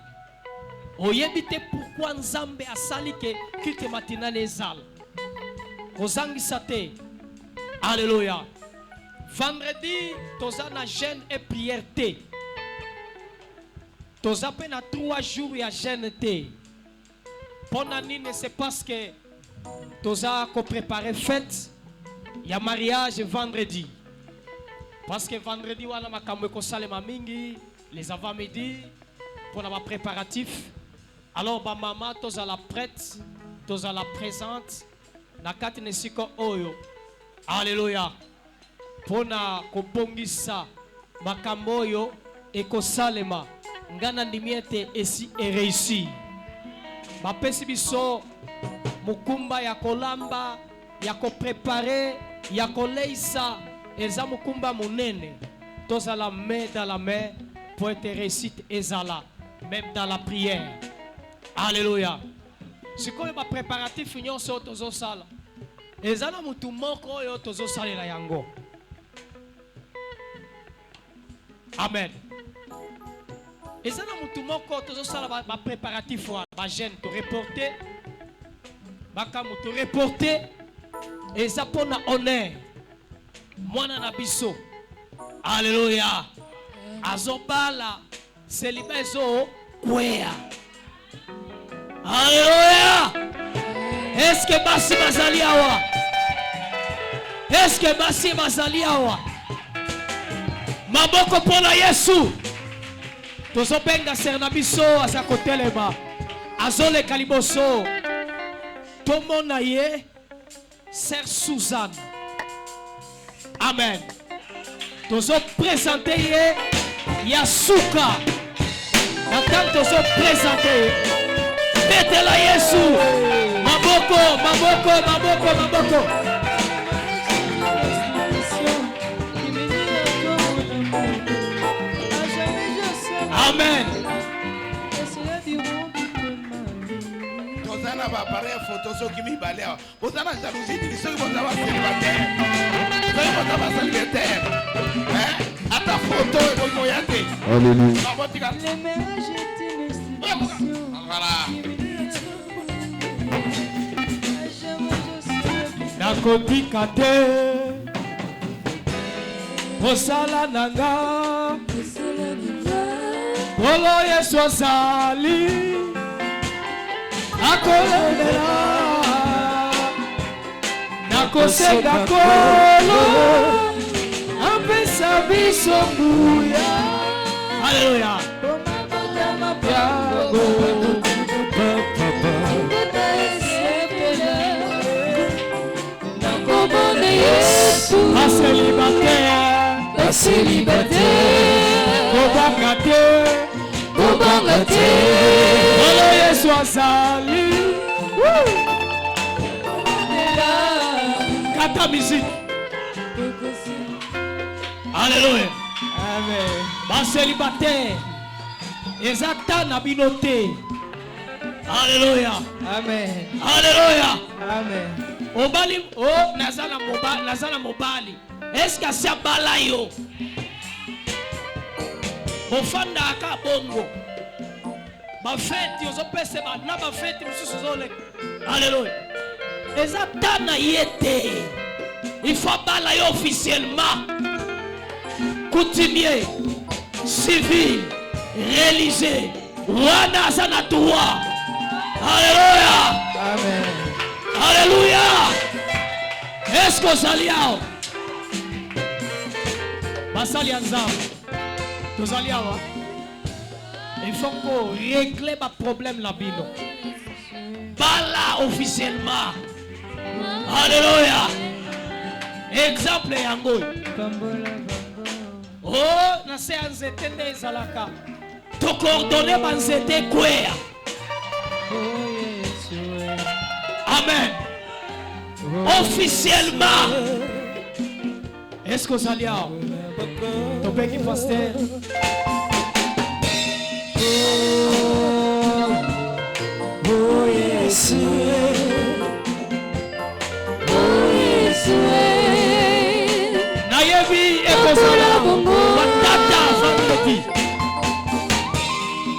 Speaker 4: Oyebite pourquoi Nzambe asali ke kilte matinal ezala. Kozangisa te. Alléluia. Vendredi, tozana jeûne et prière te. Toza pe na 3 jours ya jeûne te. Pona nini c'est parce que toza ko préparer fête ya mariage vendredi. Parce que vendredi wana makambo ko salema mingi les avant-midi pour la préparatif. Alors ba maman toza la prête, toza la présente na kati nesiko oyo. Alléluia. Pona ko bongisa makambo oyo e ko salema ngana ndimiete esi e réussi. Ba pesi biso mukumba ya kolamba ya ko préparer ya ko leisa. Eza mukumba munene. Toza la main dans la main pour être réussite ezala. Même dans la prière. Alléluia. Si quoi ba préparatif nyonso tozo sala. Ezala mutu moko yo tozo salela yango. Amen. Et ça, dans mon moko, tout ça, ma préparatif, ma gêne, te reporter, ma cam, te reporter, et ça pour na honneur. Moi, na biso. Alléluia. Azobala, c'est libezo, kwea. Alléluia. Est-ce que Basi Bazali awa? Est-ce que Basi Bazali awa? Maboko pona Yesu. Tozo benga sernabiso asa kotelema. Azole kaliboso. Tomona ye Sœur Suzanne. Amen. Tozo présenter ye Yasuka. Nathan tozo présenter. Mettez-la Yesu. Maboko, maboko, maboko, maboko. Amen.
Speaker 6: Tozana va appareil photo so qui mi balea. Tozana jalousie ni so qui va célibataire. So qui va célibataire. Hein? À ta photo et bon moyate.
Speaker 7: Alléluia.
Speaker 1: Le ménage est une institution.
Speaker 6: Voilà.
Speaker 4: Nakotika te Osala nanga Bolo Yesu azali Akolandela Nakosenga kolo Ampesa biso nguya Alléluia Un célibataire, Bobangate, Olo Yesu azali. Kata musique. Alléluia. Amen. Un célibataire, ezata na binote. Alléluia. Amen. Alléluia. Amen. Obali, oh, nazala mobali. Est-ce que c'est balayo? Mofanda aka bongo. Ma fête, yozo pese ba na ba fête mususu zole. Alléluia. Ezata na yete. Il faut balayo officiellement. Coutumier, civil, religieux. Wana sana toi. Alléluia. Amen. Alléluia. Est-ce que ça y a? Basali Anzam. Tous allez avoir. Il faut qu'on règle le problème là bino. Bala officiellement. Alléluia. Exemple yango. Oh, na se anzete ne zalaka. To coordonner banzete kwea. Amen. Officiellement. Est-ce que ça y a? Ton père qui pasteur. Oh yes. Oh yes. Nayebi ekozala. Watata vendredi.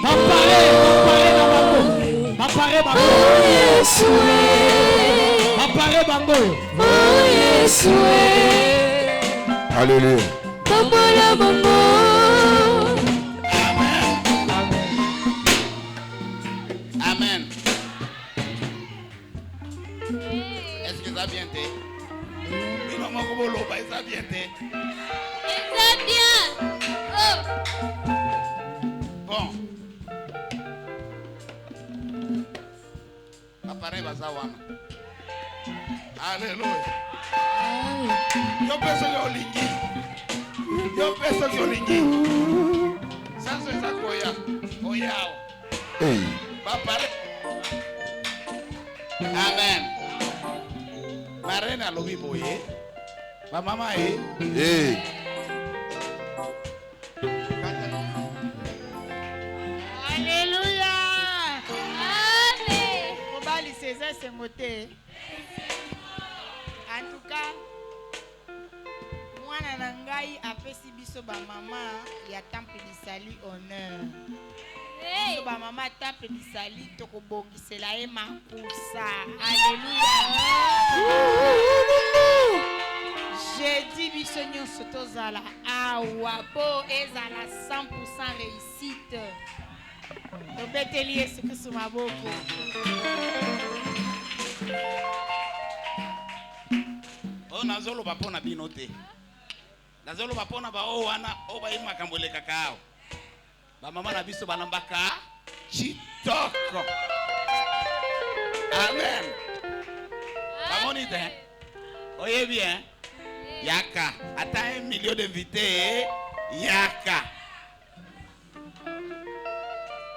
Speaker 4: Papare na bango. Papare bango. Oh yes. Papare bango. Oh yes.
Speaker 7: Alléluia.
Speaker 6: Amen. Est-ce que ça vient été? Oui, maman, comment l'eau, ça vient été?
Speaker 2: C'est bien. Oh.
Speaker 6: Bon. Appareil va savoir. Alléluia. Yo penso que olingi. Yo penso que olingi. Ça c'est ça koya. Oyao.
Speaker 7: Hey.
Speaker 6: Va parler. Amen. Ma reine a lobi boye. Ma maman est.
Speaker 7: Hey.
Speaker 5: Alléluia.
Speaker 2: Amen.
Speaker 5: Obali César c'est moté. En tout cas, moi mwana na ngai apesi biso ba mama ya temple du salut honneur. Biso ba mama temple du salut tokobongisela ye makusa. Alléluia. J'ai dit biso nyonso tozala awa po ezala 100% réussite. Tobeteli Yesu Kristo maboko.
Speaker 6: Oh nazolo bapona binote. Nazolo bapona ba o wana o ba imakambo le kakao. Ba mama na biso banambaka chitoko. Amen. Bamoni te. Oye bien. Yaka. Ata 1 million d'invités. Yaka.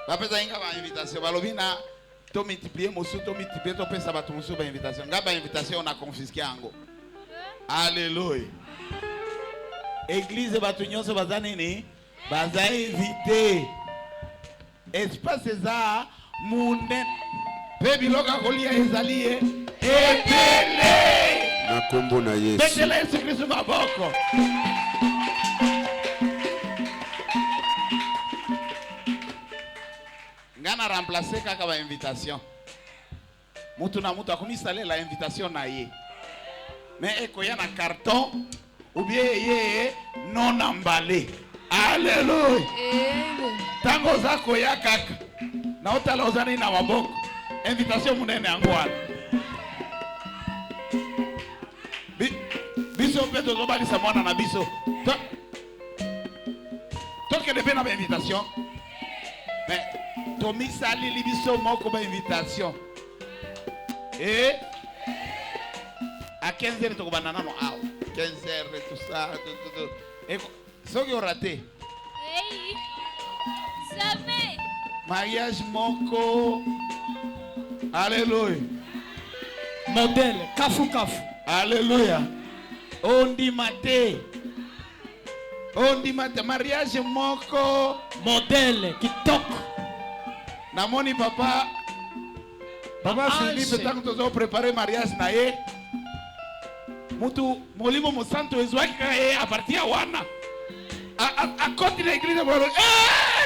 Speaker 6: Bapeza inga ba invitation. Balobina to multiplier mosu to multiplier to pesa batu mosu ba invitation. Nga ba invitation on a confisqué ango. Alléluia. Église batu nyonso bazani ni baza invité. Espace za munde. Pe biloka kolia ezali ebele.
Speaker 7: Na kombo na Yesu.
Speaker 6: Betela Yesu Kristo maboko. Ngana remplacer kaka ba invitation. Mutu na mutu akomisale la invitation na ye. Mais ekoya na carton ou bien ye non emballé. Alléluia. Tango za koya kaka. Na otala ozani na maboko. Invitation munene angwana. Biso pe tozobalisa mwana na biso. Toke de na ba invitation. Mais tomisali li biso moko ba invitation. Et à 15h, tu vas aller 15h, tout ça. Et ce qui a raté.
Speaker 2: Jamais.
Speaker 6: Mariage moko. Alléluia.
Speaker 4: Modèle, kafu kafu.
Speaker 6: Alléluia. On dit maté. On dit maté. Mariage moko.
Speaker 4: Modèle, qui toque.
Speaker 6: Namoni papa. Papa Philippe, tant que tu as préparé mariage naé. Mutu molimo mosanto ezwaki à partir ya wana. A côté de l'église de Bolo.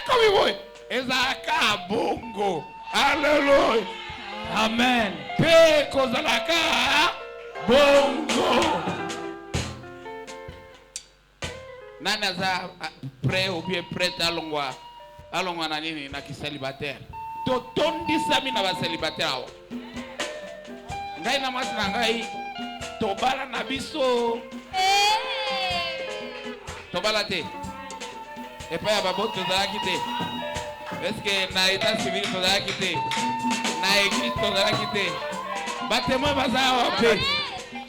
Speaker 6: Comme il voit. Ezaka bongo. Alléluia.
Speaker 4: Amen.
Speaker 6: Pe kozalaka bongo. Nana za prêt ou bien prête alongwa. Alongwa na nini na célibataire. Totondisa mina ba célibataire awa. Ngai na masi na ngai tobala na biso. Tobala te. Et pas ya babo tozalaki te. Est-ce que na état civil tozalaki te? Na église tozalaki te. Ba témoin baza wape.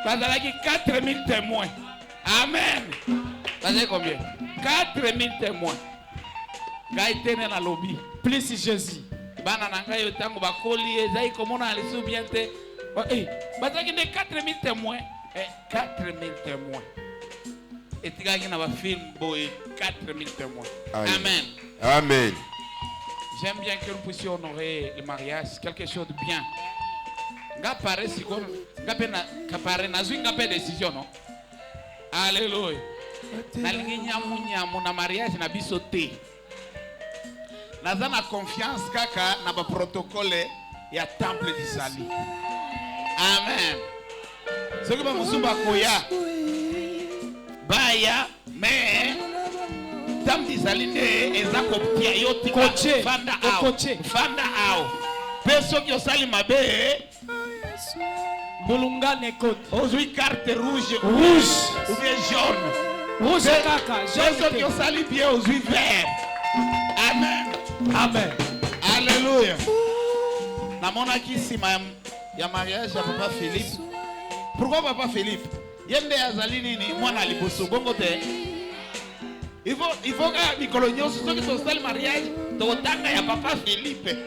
Speaker 6: Bazalaki 4000 témoins. Amen. Bazalaki combien? 4000 témoins. Ngai tene na lobby.
Speaker 4: Plus Jésus.
Speaker 6: Bana na ngai yotango bakoli ezai komona alisu bien te. Bazalaki ne 4000 témoins. 4000 témoins. Et tu gagnes dans un film, 4000 témoins. Amen.
Speaker 7: Amen.
Speaker 6: J'aime bien que nous puissions honorer le mariage, quelque chose de bien. Ngapare siko, ngapare nazui ngapare décision non. Alléluia. Nalingi nyamu na mariage na biso te. Naza na confiance kaka na ba protocole ya temple du salut. Amen. Ce que musumba koya. Baya mais temple du salut eza kopia yoti
Speaker 4: Coaché.
Speaker 6: fanda ao. Peso qui osali mabe
Speaker 4: Bulungane kote.
Speaker 6: ozui carte rouge ou bien jaune.
Speaker 4: Rouge kaka,
Speaker 6: Peso qui
Speaker 4: jaune.
Speaker 6: osali bien ozui vert. Amen.
Speaker 4: Amen.
Speaker 6: Alléluia. Namona ki sima ya mariage ya papa Philippe. Pourquoi papa Philippe? Yende azali nini mwana liboso bongo te. Il faut que mikolo nyonso soki tosali mariage totanga ya papa Philippe.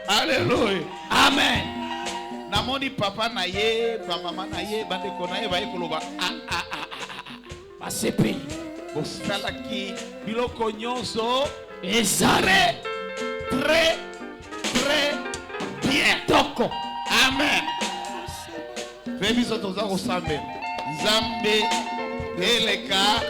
Speaker 6: Alléluia.
Speaker 4: Amen.
Speaker 6: Namoni papa na ye, pa mama na ye, bandeko na ye ba ekoloba
Speaker 4: Basepe.
Speaker 6: bosalaki biloko nyonso
Speaker 4: Ezare.
Speaker 6: très bien.
Speaker 4: Toko.
Speaker 6: Amen. Fais biso toza kosambela. Nzambe Et les cas,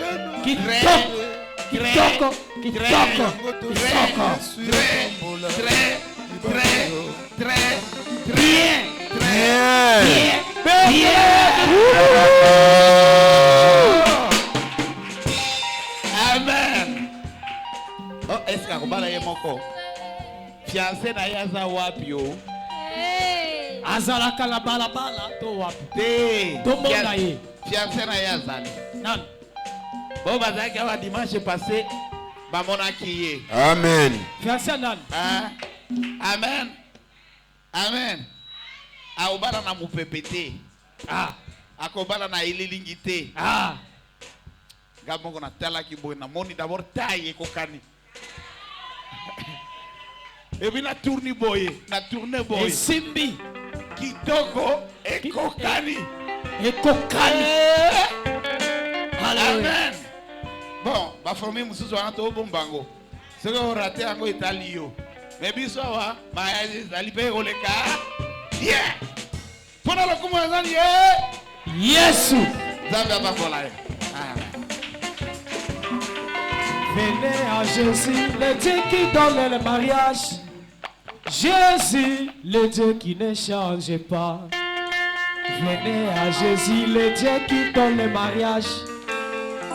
Speaker 6: Amen. Oh, est-ce que vous avez mon fiancé na yaza wapi yo?
Speaker 4: Azalaka la balabala to wapi?
Speaker 6: Te.
Speaker 4: To mona ye.
Speaker 6: Fiancé na yaza.
Speaker 4: Nan.
Speaker 6: Bon bazaki wa dimanche passé ba mona kiye.
Speaker 7: Amen.
Speaker 4: Fiancé nan.
Speaker 6: Ah. Amen. Amen. Aobala na mupepete.
Speaker 4: Ah.
Speaker 6: Akobala na ililingite.
Speaker 4: Ah.
Speaker 6: Gamongo na tala ki boy na moni d'abord taille kokani. Et puis na tourne boy, na tourne boy.
Speaker 4: Et simbi.
Speaker 6: Kitoko et kokani.
Speaker 4: Et kokani.
Speaker 6: Amen. Bon, ma famille mususu wana to bombango. Ce que on raté ango italio. Mais biso wa, ma ali pe oleka. Yeah. Pona lo kumo nzani
Speaker 4: Yesu.
Speaker 6: Zamba ba fola.
Speaker 4: Venez à Jésus, le Dieu qui donne le mariage. Jésus, le Dieu qui ne change pas. Venez à Jésus, le Dieu qui donne le mariage.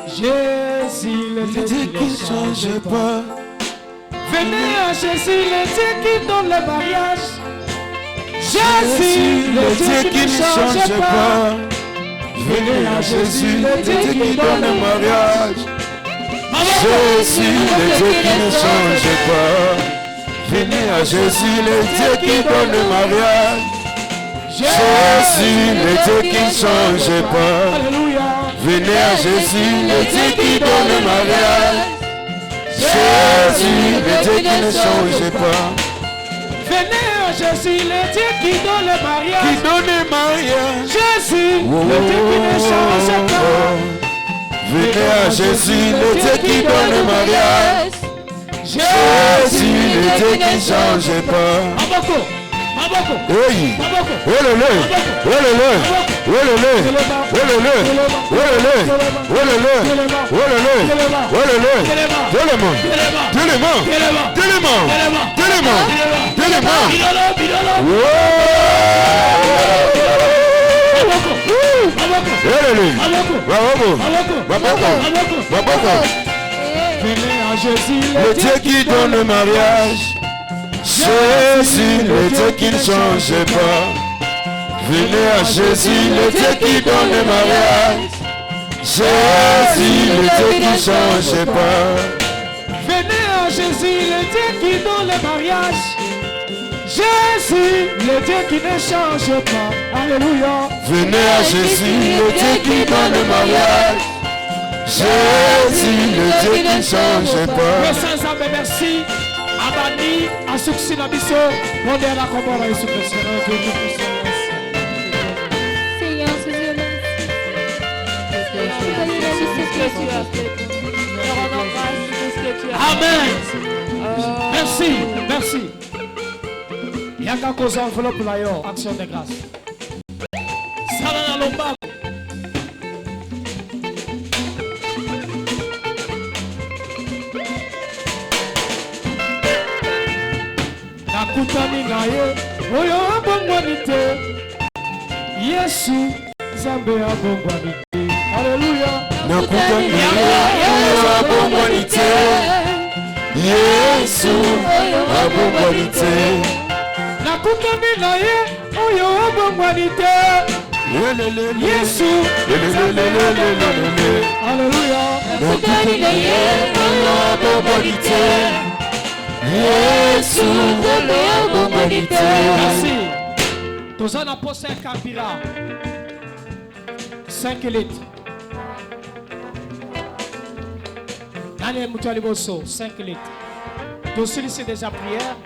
Speaker 4: Jésus, le Dieu qui ne change pas. Venez à Jésus, le Dieu qui donne le mariage. Jésus, le Dieu qui ne change pas.
Speaker 7: Venez à Jésus, le Dieu qui donne le mariage. Jésus, le Dieu qui ne change pas. Venez à Jésus, le Dieu qui donne le mariage. Jésus, le Dieu qui ne change pas. Venez à Jésus, le Dieu qui donne le mariage. Jésus, le Dieu qui ne change pas.
Speaker 4: Venez à Jésus, le Dieu qui donne le mariage.
Speaker 7: Qui donne le mariage.
Speaker 4: Jésus, le Dieu qui ne change pas.
Speaker 7: Venez à Jésus, le Dieu qui donne le mariage. Jésus, le Dieu qui ne change pas.
Speaker 4: Maboko, Maboko,
Speaker 7: Oui.
Speaker 4: Maboko,
Speaker 7: Olele, olele, olele, olele, olele, olele, olele, olele. Télément, télément, télément, télément, télément. Olele, Maboko, Maboko, Maboko.
Speaker 4: Venez à Jésus,
Speaker 7: Le Dieu qui donne le mariage. Jésus, le Dieu qui ne change pas. Venez à Jésus, le Dieu qui donne le mariage. Jésus, le Dieu qui ne change pas.
Speaker 4: Venez à Jésus, le Dieu qui donne le mariage. Jésus, le Dieu qui ne change pas. Alléluia.
Speaker 7: Venez à Jésus, le Dieu qui donne le mariage. Jésus, le Dieu qui ne change pas.
Speaker 4: Saint-Zambé, merci. Abani, à succès na biso. Mondé à la Comora et Seigneur,
Speaker 2: Seigneur,
Speaker 4: Amen. Merci, merci. Il y a qu'à cause enveloppe là, action de grâce. Salana Lomba. Nakutani na ye, oyo abongwani te. Yesu, Nzambe abongwani te. Alléluia.
Speaker 7: Nakutani na ye, oyo abongwani te. Yesu, abongwani te.
Speaker 4: Nakutani na ye, oyo abongwani te. Yesu, Alléluia.
Speaker 7: Nakutani na ye, oyo abongwani te. Yesu, abongwani te.
Speaker 4: Merci. Tozana posa Kabira. 5 litres. Allez, Moutouali Bosso, 5 litres. Tous ici déjà prière.